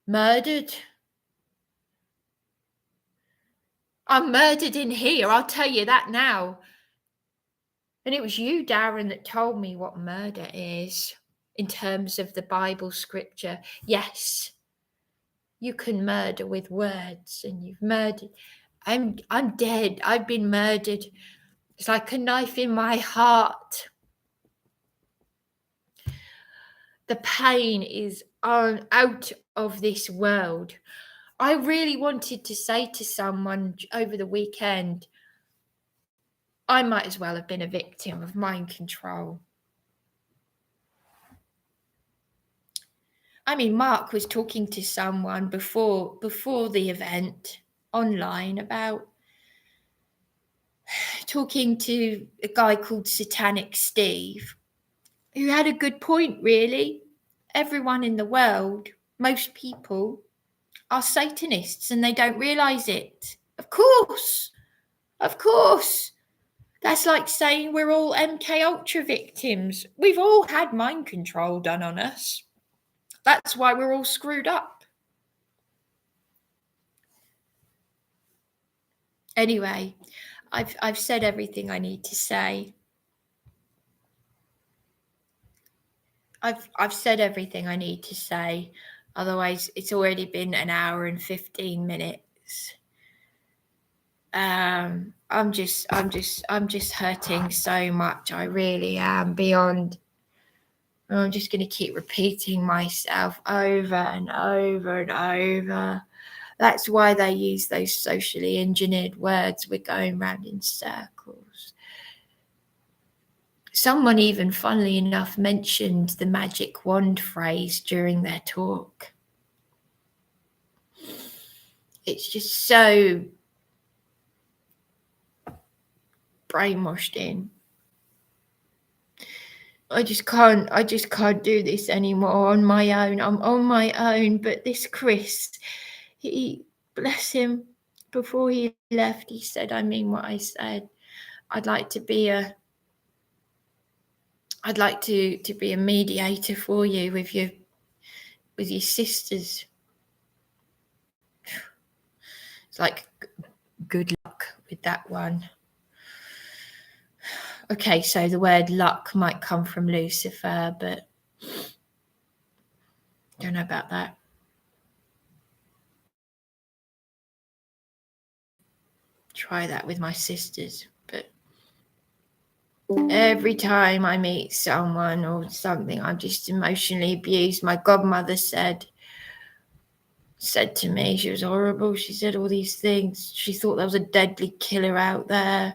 Murdered. I'm murdered in here, I'll tell you that now. And it was you, Darren, that told me what murder is in terms of the Bible scripture. Yes, you can murder with words, and you've murdered. I'm dead. I've been murdered. It's like a knife in my heart. The pain is out of this world. I really wanted to say to someone over the weekend, I might as well have been a victim of mind control. I mean, Mark was talking to someone before the event online about talking to a guy called Satanic Steve, who had a good point, really. Everyone in the world, most people, are Satanists and they don't realise it. Of course. That's like saying we're all MK Ultra victims. We've all had mind control done on us. That's why we're all screwed up. Anyway, I've said everything I need to say. I've said everything I need to say. Otherwise, it's already been an hour and 15 minutes. I'm just hurting so much. I really am beyond. I'm just going to keep repeating myself over and over and over. That's why they use those socially engineered words. We're going round in circles. Someone even, funnily enough, mentioned the magic wand phrase during their talk. It's just so brainwashed in. I just can't do this anymore on my own. I'm on my own. But this Chris, he, bless him, before he left, he said, I mean what I said. I'd like to be a mediator for you with your sisters. It's like, good luck with that one. Okay, so the word luck might come from Lucifer, but don't know about that. Try that with my sisters, but every time I meet someone or something, I'm just emotionally abused. My godmother said to me, she was horrible. She said all these things. She thought there was a deadly killer out there.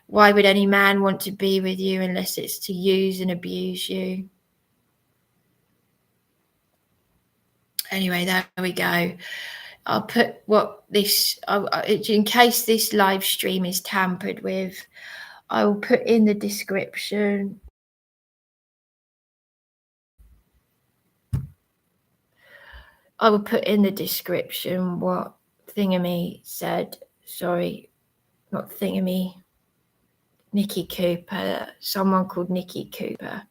Why would any man want to be with you unless it's to use and abuse you? Anyway, there we go. I'll put what this, in case this live stream is tampered with, I will put in the description. I will put in the description what Thingamy said. Sorry, not Thingamy. Nikki Cooper. Someone called Nikki Cooper.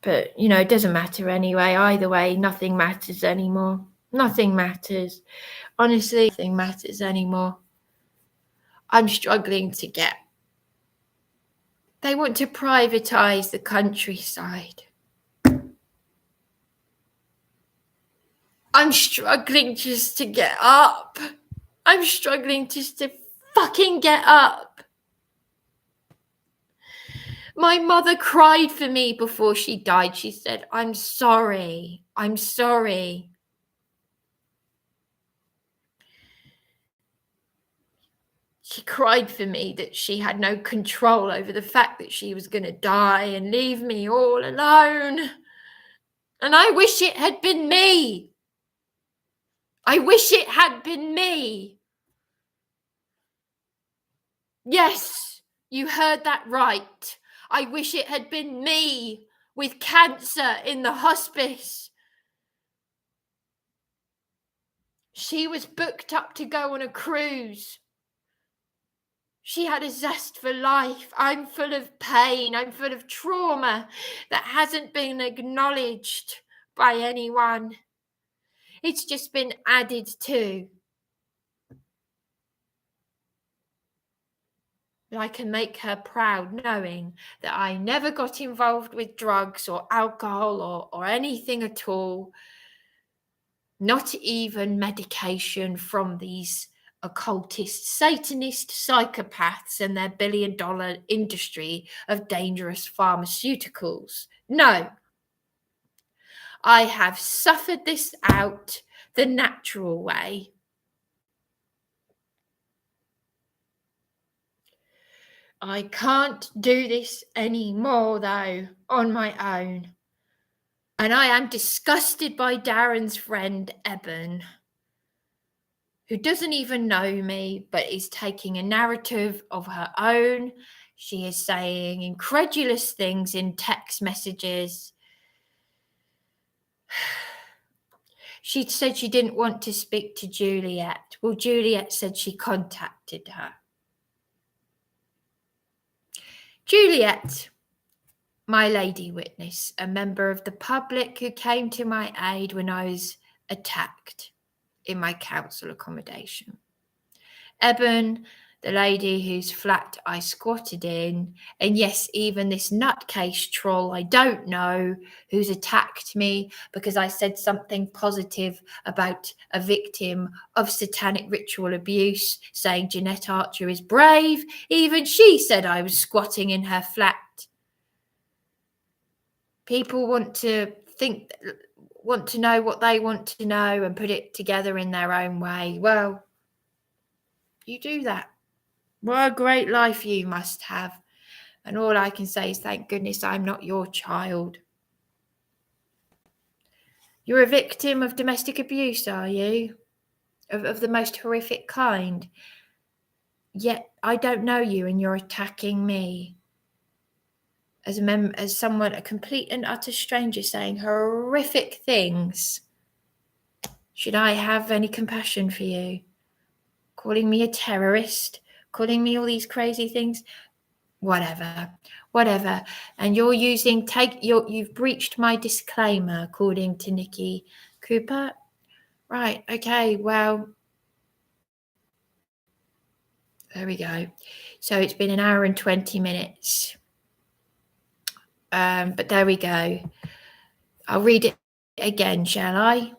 But, it doesn't matter anyway. Either way, nothing matters anymore. Nothing matters. Honestly, nothing matters anymore. I'm struggling to get. They want to privatise the countryside. I'm struggling just to get up. I'm struggling just to fucking get up. My mother cried for me before she died. She said, I'm sorry. I'm sorry. She cried for me that she had no control over the fact that she was going to die and leave me all alone. And I wish it had been me. I wish it had been me. Yes, you heard that right. I wish it had been me with cancer in the hospice. She was booked up to go on a cruise. She had a zest for life. I'm full of pain. I'm full of trauma that hasn't been acknowledged by anyone. It's just been added to. But I can make her proud knowing that I never got involved with drugs or alcohol or anything at all. Not even medication from these occultist, Satanist psychopaths and their billion-dollar industry of dangerous pharmaceuticals. No. I have suffered this out the natural way. I can't do this anymore, though, on my own. And I am disgusted by Darren's friend, Eben, who doesn't even know me, but is taking a narrative of her own. She is saying incredulous things in text messages. She said she didn't want to speak to Juliet. Well, Juliet said she contacted her. Juliet, my lady witness, a member of the public who came to my aid when I was attacked in my council accommodation. Eben, the lady whose flat I squatted in, and yes, even this nutcase troll I don't know who's attacked me because I said something positive about a victim of satanic ritual abuse, saying Jeanette Archer is brave. Even she said I was squatting in her flat. People want to know what they want to know and put it together in their own way. Well, you do that. What a great life you must have. And all I can say is thank goodness I'm not your child. You're a victim of domestic abuse, are you? Of the most horrific kind. Yet I don't know you and you're attacking me. As someone, a complete and utter stranger, saying horrific things. Should I have any compassion for you? Calling me a terrorist, calling me all these crazy things, whatever. And you've breached my disclaimer, according to Nikki Cooper. Right, okay, well, there we go. So it's been an hour and 20 minutes. But there we go. I'll read it again, shall I?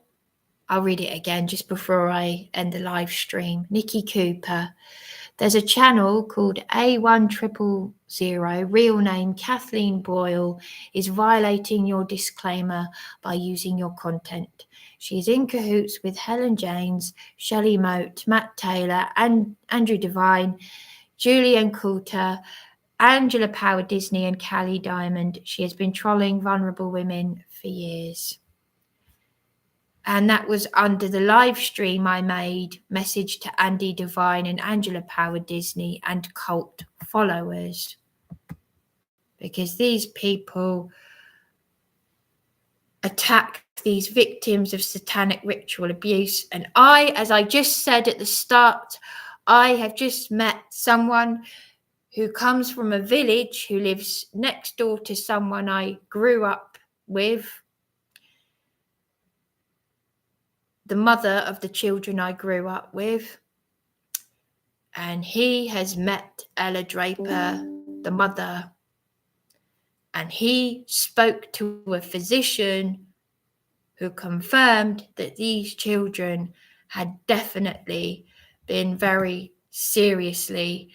I'll read it again just before I end the live stream. Nikki Cooper. There's a channel called A1000, real name Kathleen Boyle, is violating your disclaimer by using your content. She is in cahoots with Helen James, Shelley Moat, Matt Taylor, and Andrew Devine, Julian Coulter, Angela Power Disney, and Callie Diamond. She has been trolling vulnerable women for years. And that was under the live stream I made, Message to Andy Devine and Angela Power Disney and cult followers. Because these people attack these victims of satanic ritual abuse. And I, as I just said at the start, I have just met someone who comes from a village, who lives next door to someone I grew up with, the mother of the children I grew up with. And he has met Ella Draper, the mother, and he spoke to a physician who confirmed that these children had definitely been very seriously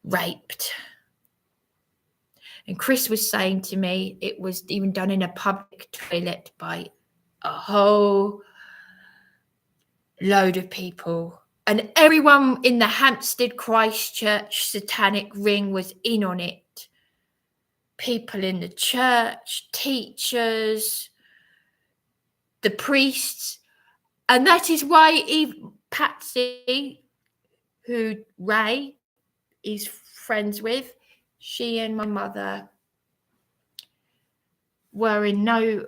raped. And Chris was saying to me it was even done in a public toilet by a whole load of people. And everyone in the Hampstead Christchurch satanic ring was in on it. People in the church, teachers, the priests. And that is why even Patsy, who Ray is friends with, she and my mother were in no...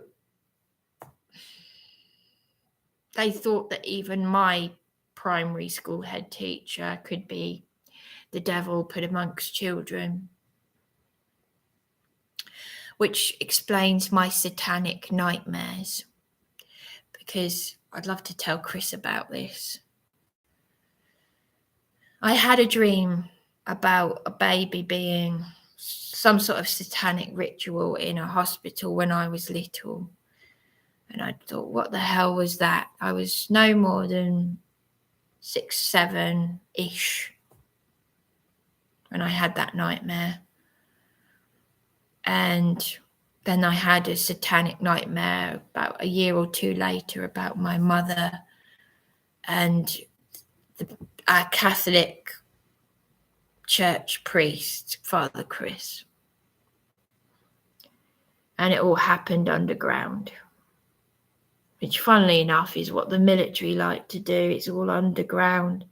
They thought that even my primary school head teacher could be the devil put amongst children, which explains my satanic nightmares, because I'd love to tell Chris about this. I had a dream about a baby being some sort of satanic ritual in a hospital when I was little. And I thought, what the hell was that? I was no more than 6, 7-ish when I had that nightmare. And then I had a satanic nightmare about a year or two later about my mother and our Catholic church priest, Father Chris. And it all happened underground, which funnily enough is what the military like to do. It's all underground.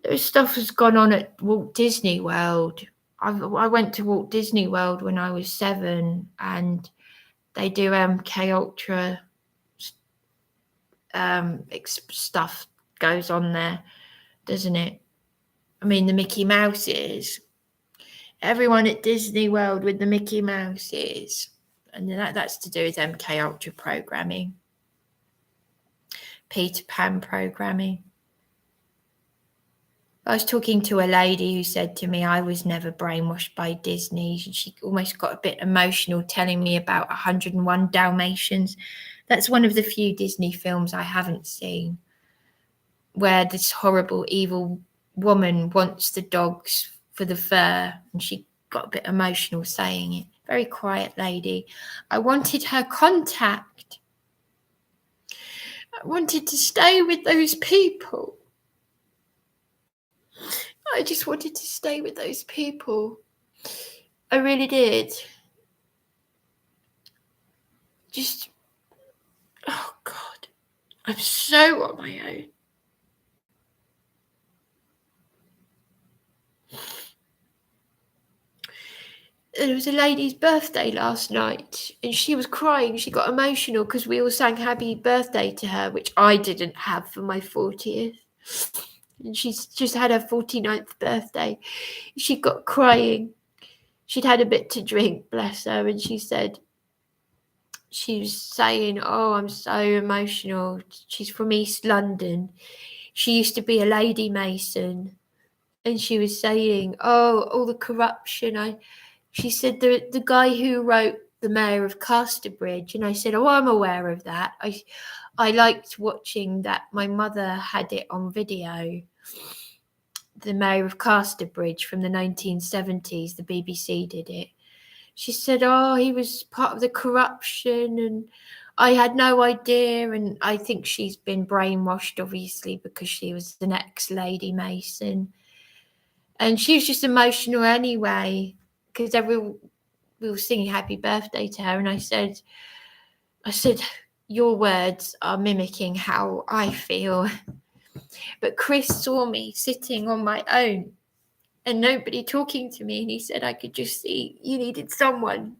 This stuff has gone on at Walt Disney World. I went to Walt Disney World when I was 7, and they do MK Ultra stuff goes on there, doesn't it? I mean, the Mickey Mouses. Everyone at Disney World with the Mickey Mouses. And that's to do with MK Ultra programming. Peter Pan programming. I was talking to a lady who said to me I was never brainwashed by Disney. She almost got a bit emotional telling me about 101 Dalmatians. That's one of the few Disney films I haven't seen, where this horrible, evil woman wants the dogs for the fur, and she got a bit emotional saying it. Very quiet lady. I wanted her contact. I wanted to stay with those people. I just wanted to stay with those people. I really did. Just, oh God, I'm so on my own. And it was a lady's birthday last night, and she was crying. She got emotional because we all sang happy birthday to her, which I didn't have for my 40th. And she's just had her 49th birthday. She got crying. She'd had a bit to drink, bless her, and she was saying, oh, I'm so emotional. She's from East London. She used to be a lady mason, and she was saying, oh, all the corruption. She said the guy who wrote The Mayor of Casterbridge, and I said, oh, I'm aware of that. I liked watching that. My mother had it on video. The Mayor of Casterbridge from the 1970s, the BBC did it. She said, oh, he was part of the corruption, and I had no idea. And I think she's been brainwashed, obviously, because she was an ex-lady mason. And she was just emotional anyway, because we were singing happy birthday to her. And I said, your words are mimicking how I feel. But Chris saw me sitting on my own and nobody talking to me, and he said I could just see you needed someone.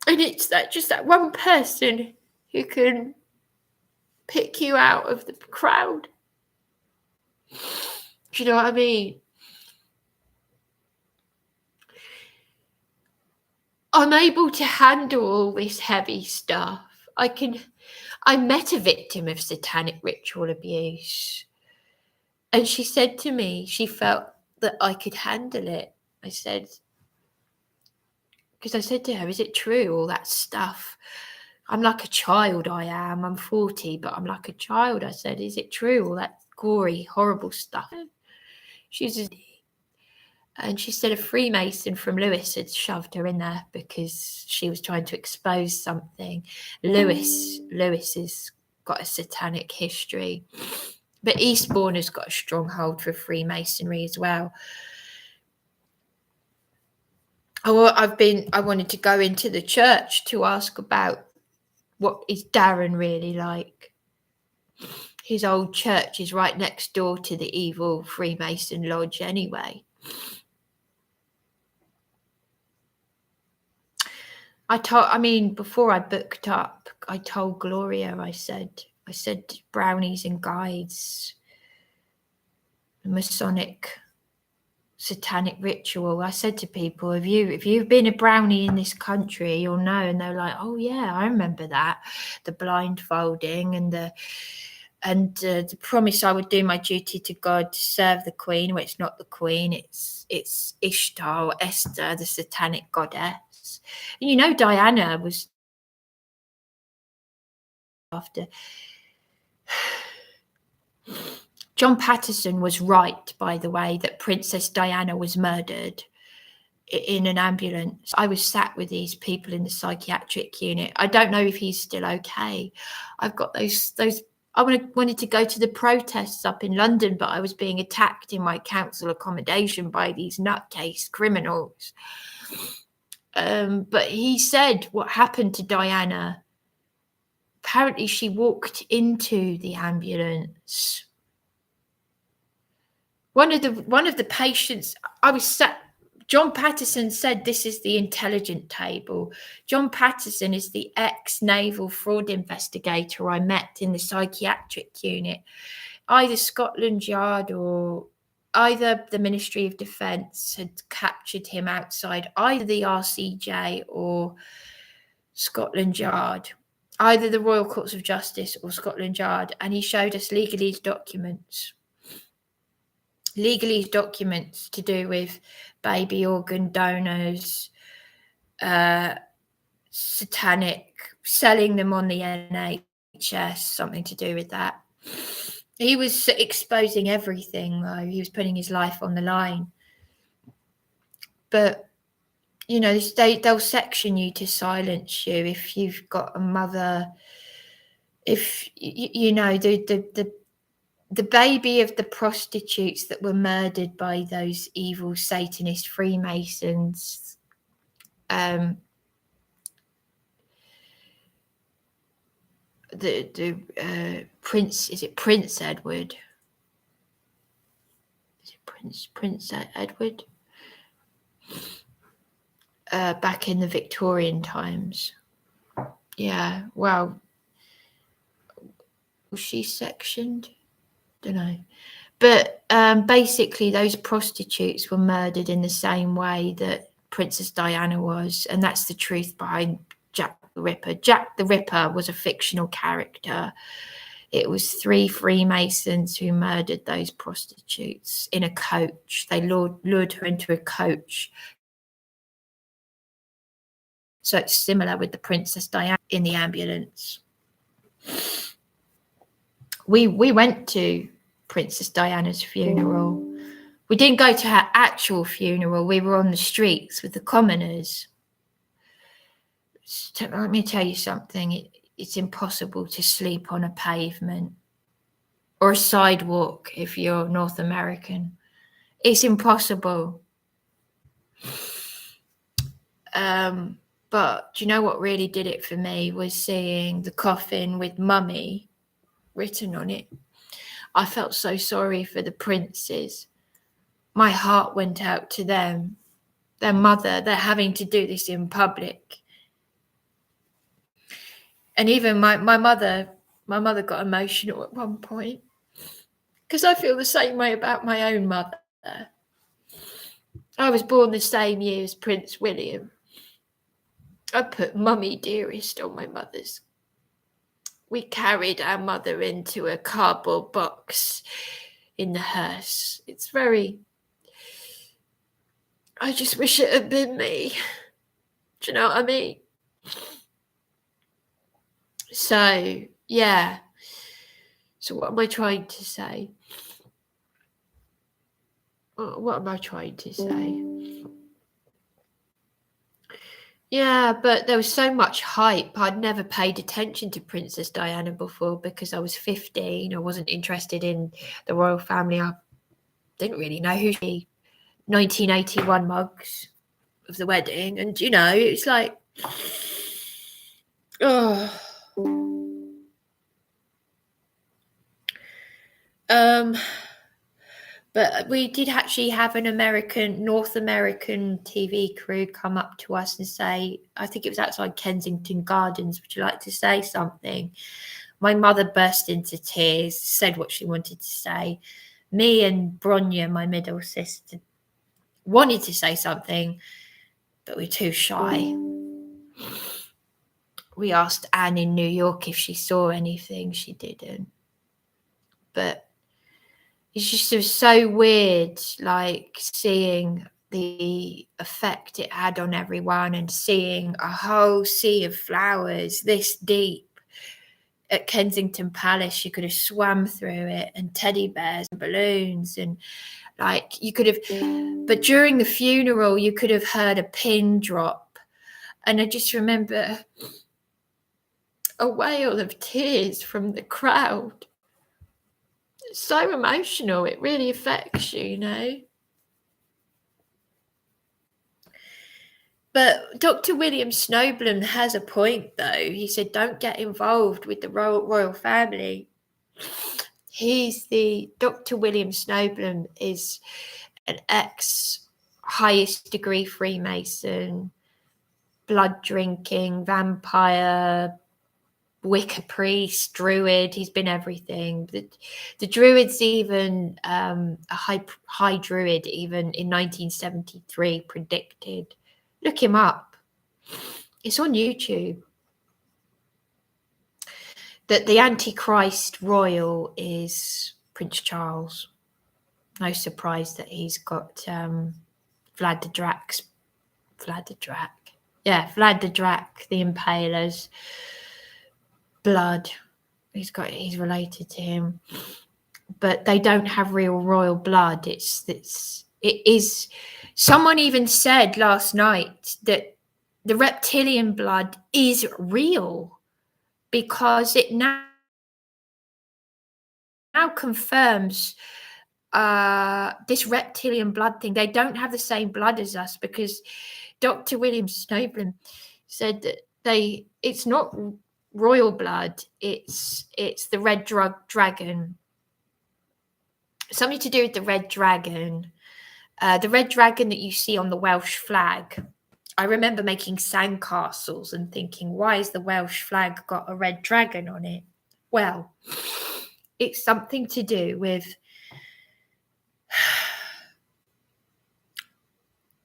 And it's that one person who can pick you out of the crowd. Do you know what I mean? I'm able to handle all this heavy stuff. I met a victim of satanic ritual abuse. And she said to me, she felt that I could handle it. I said, because I said to her, is it true, all that stuff? I'm like a child, I am. I'm 40, but I'm like a child. I said, is it true, all that gory, horrible stuff? And she said a Freemason from Lewis had shoved her in there because she was trying to expose something. Lewis has got a satanic history, but Eastbourne has got a stronghold for Freemasonry as well. I wanted to go into the church to ask about what is Darren really like. His old church is right next door to the evil Freemason lodge anyway. Before I booked up, I told Gloria, I said brownies and guides, Masonic satanic ritual. I said to people, if you've been a brownie in this country, you'll know. And they're like, oh yeah, I remember that. The blindfolding and the promise I would do my duty to God to serve the Queen. Well, it's not the Queen, it's Ishtar, Esther, the satanic goddess. And you know, Diana was after. John Patterson was right, by the way, that Princess Diana was murdered in an ambulance. I was sat with these people in the psychiatric unit. I don't know if he's still okay. I've got those. I wanted to go to the protests up in London, but I was being attacked in my council accommodation by these nutcase criminals. But he said what happened to Diana. Apparently, she walked into the ambulance. One of the patients, I was sat. John Patterson said this is the intelligent table. John Patterson is the ex-naval fraud investigator I met in the psychiatric unit. Either Scotland Yard or either the Ministry of Defence had captured him outside either the RCJ or Scotland Yard, either the Royal Courts of Justice or Scotland Yard, and he showed us legalese documents to do with baby organ donors, satanic, selling them on the NHS, something to do with that. He was exposing everything, though. He was putting his life on the line. But, you know, they'll section you to silence you if you've got a mother. If, you know, the baby of the prostitutes that were murdered by those evil Satanist Freemasons, Prince, is it Prince Edward? Is it Prince Edward? Back in the Victorian times. Yeah, well, was she sectioned? Don't know. But basically those prostitutes were murdered in the same way that Princess Diana was, and that's the truth behind Jack the Ripper. Jack the Ripper was a fictional character. It was 3 Freemasons who murdered those prostitutes in a coach. They lured her into a coach. So it's similar with the Princess Diana in the ambulance. We went to Princess Diana's funeral. We didn't go to her actual funeral. We were on the streets with the commoners. Let me tell you something. It's impossible to sleep on a pavement or a sidewalk if you're North American. It's impossible. But do you know what really did it for me was seeing the coffin with mummy written on it. I felt so sorry for the princes. My heart went out to them. Their mother, they're having to do this in public. And even my mother got emotional at one point, because I feel the same way about my own mother. I was born the same year as Prince William. I put Mummy Dearest on my mother's. We carried our mother into a cardboard box in the hearse. It's very... I just wish it had been me. Do you know what I mean? So, yeah. So what am I trying to say? What am I trying to say? Yeah, but there was so much hype. I'd never paid attention to Princess Diana before because I was 15. I wasn't interested in the royal family. I didn't really know who she... 1981 mugs of the wedding. And, you know, it's like... Oh... But we did actually have an North American TV crew come up to us and say, I think it was outside Kensington Gardens, would you like to say something? My mother burst into tears, said what she wanted to say. Me and Bronya, my middle sister, wanted to say something, but we're too shy. We asked Anne in New York if she saw anything. She didn't. But it's just so weird, like seeing the effect it had on everyone and seeing a whole sea of flowers this deep at Kensington Palace. You could have swam through it, and teddy bears and balloons, and like you could have, but during the funeral you could have heard a pin drop. And I just remember a wail of tears from the crowd. It's so emotional. It really affects you, you know. But Dr. William Snowblum has a point, though. He said, don't get involved with the royal family. Dr. William Snowblum is an highest degree Freemason, blood drinking, vampire, Wicca priest, druid. He's been everything. The druid's even a high druid, even in 1973, predicted. Look him up. It's on YouTube. That the Antichrist royal is Prince Charles. No surprise that he's got Vlad the Drac. Yeah, Vlad the Drac, the Impaler's blood. He's related to him. But they don't have real royal blood. It is. Someone even said last night that the reptilian blood is real because it now confirms this reptilian blood thing. They don't have the same blood as us because Dr. William Snowblum said that it's not royal blood. It's the red dragon. Something to do with the red dragon. The red dragon that you see on the Welsh flag. I remember making sandcastles and thinking, why has the Welsh flag got a red dragon on it? Well, it's something to do with,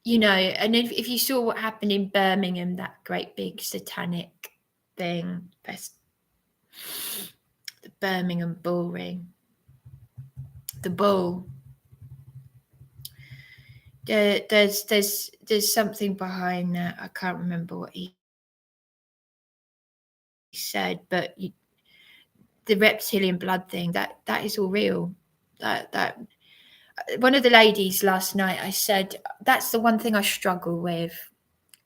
you know, and if you saw what happened in Birmingham, that great big satanic thing, the Birmingham bull ring, the bull. There's something behind that. I can't remember what he said, but the reptilian blood thing, that is all real. That one of the ladies last night, I said, that's the one thing I struggle with.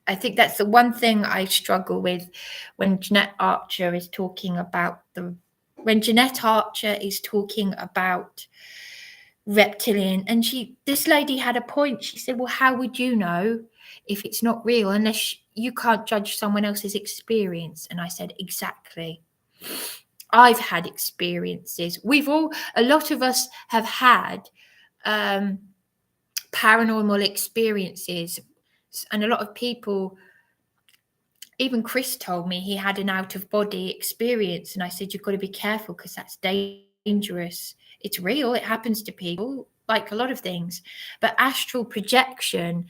I think that's the one thing I struggle with when Jeanette Archer is talking about reptilian. And this lady had a point. She said, well, how would you know if it's not real unless you can't judge someone else's experience. And I said, exactly. I've had experiences. A lot of us have had paranormal experiences. And a lot of people, even Chris told me he had an out-of-body experience. And I said, you've got to be careful because that's dangerous. It's real. It happens to people, like a lot of things. But astral projection,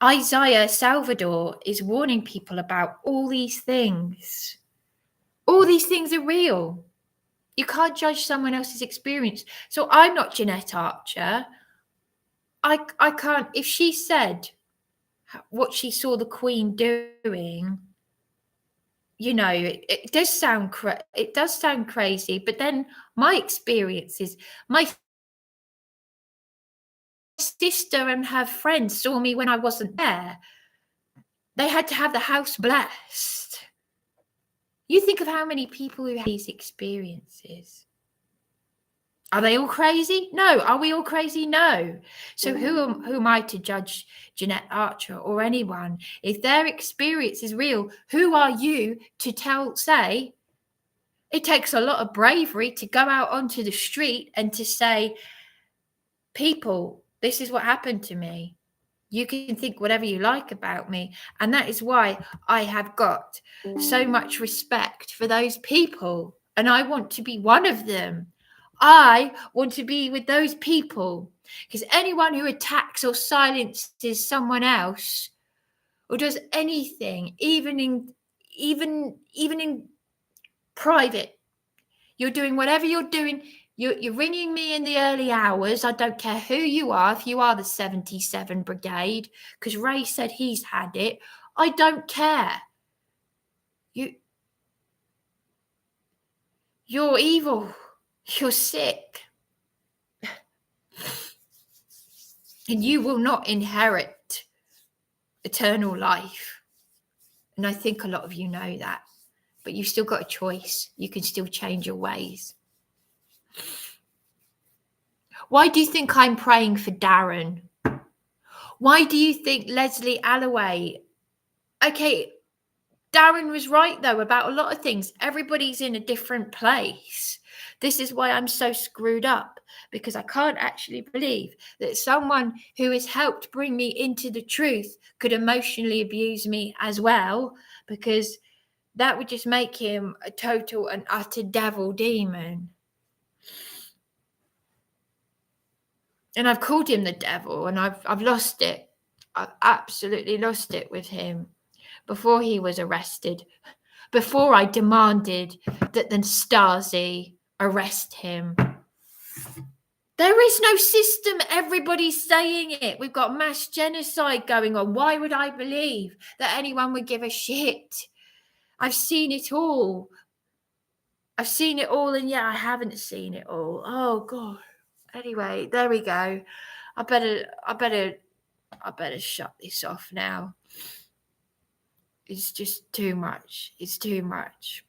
Isaiah Salvador is warning people about all these things. All these things are real. You can't judge someone else's experience. So I'm not Jeanette Archer. I can't. If she said what she saw the Queen doing, it does sound crazy. But then my experiences, my sister and her friends saw me when I wasn't there. They had to have the house blessed. You think of how many people who have these experiences. Are they all crazy? No. Are we all crazy? No. So who am I to judge Jeanette Archer or anyone? If their experience is real, who are you to say? It takes a lot of bravery to go out onto the street and to say, people, this is what happened to me. You can think whatever you like about me. And that is why I have got so much respect for those people. And I want to be one of them. I want to be with those people. Because anyone who attacks or silences someone else or does anything, even in private, you're doing whatever you're doing. You're ringing me in the early hours. I don't care who you are, if you are the 77 Brigade, because Ray said he's had it. I don't care. You're evil. You're sick. And you will not inherit eternal life. And I think a lot of you know that. But you've still got a choice. You can still change your ways. Why do you think I'm praying for Darren? Why do you think Leslie Alloway? Okay, Darren was right, though, about a lot of things. Everybody's in a different place. This is why I'm so screwed up, because I can't actually believe that someone who has helped bring me into the truth could emotionally abuse me as well, because that would just make him a total and utter devil demon. And I've called him the devil, and I've lost it. I've absolutely lost it with him. Before he was arrested, before I demanded that the Stasi arrest him. There is no system. Everybody's saying it. We've got mass genocide going on. Why would I believe that anyone would give a shit? I've seen it all. I've seen it all, and yet I haven't seen it all. Oh God. Anyway, there we go. I better shut this off now. It's just too much. It's too much.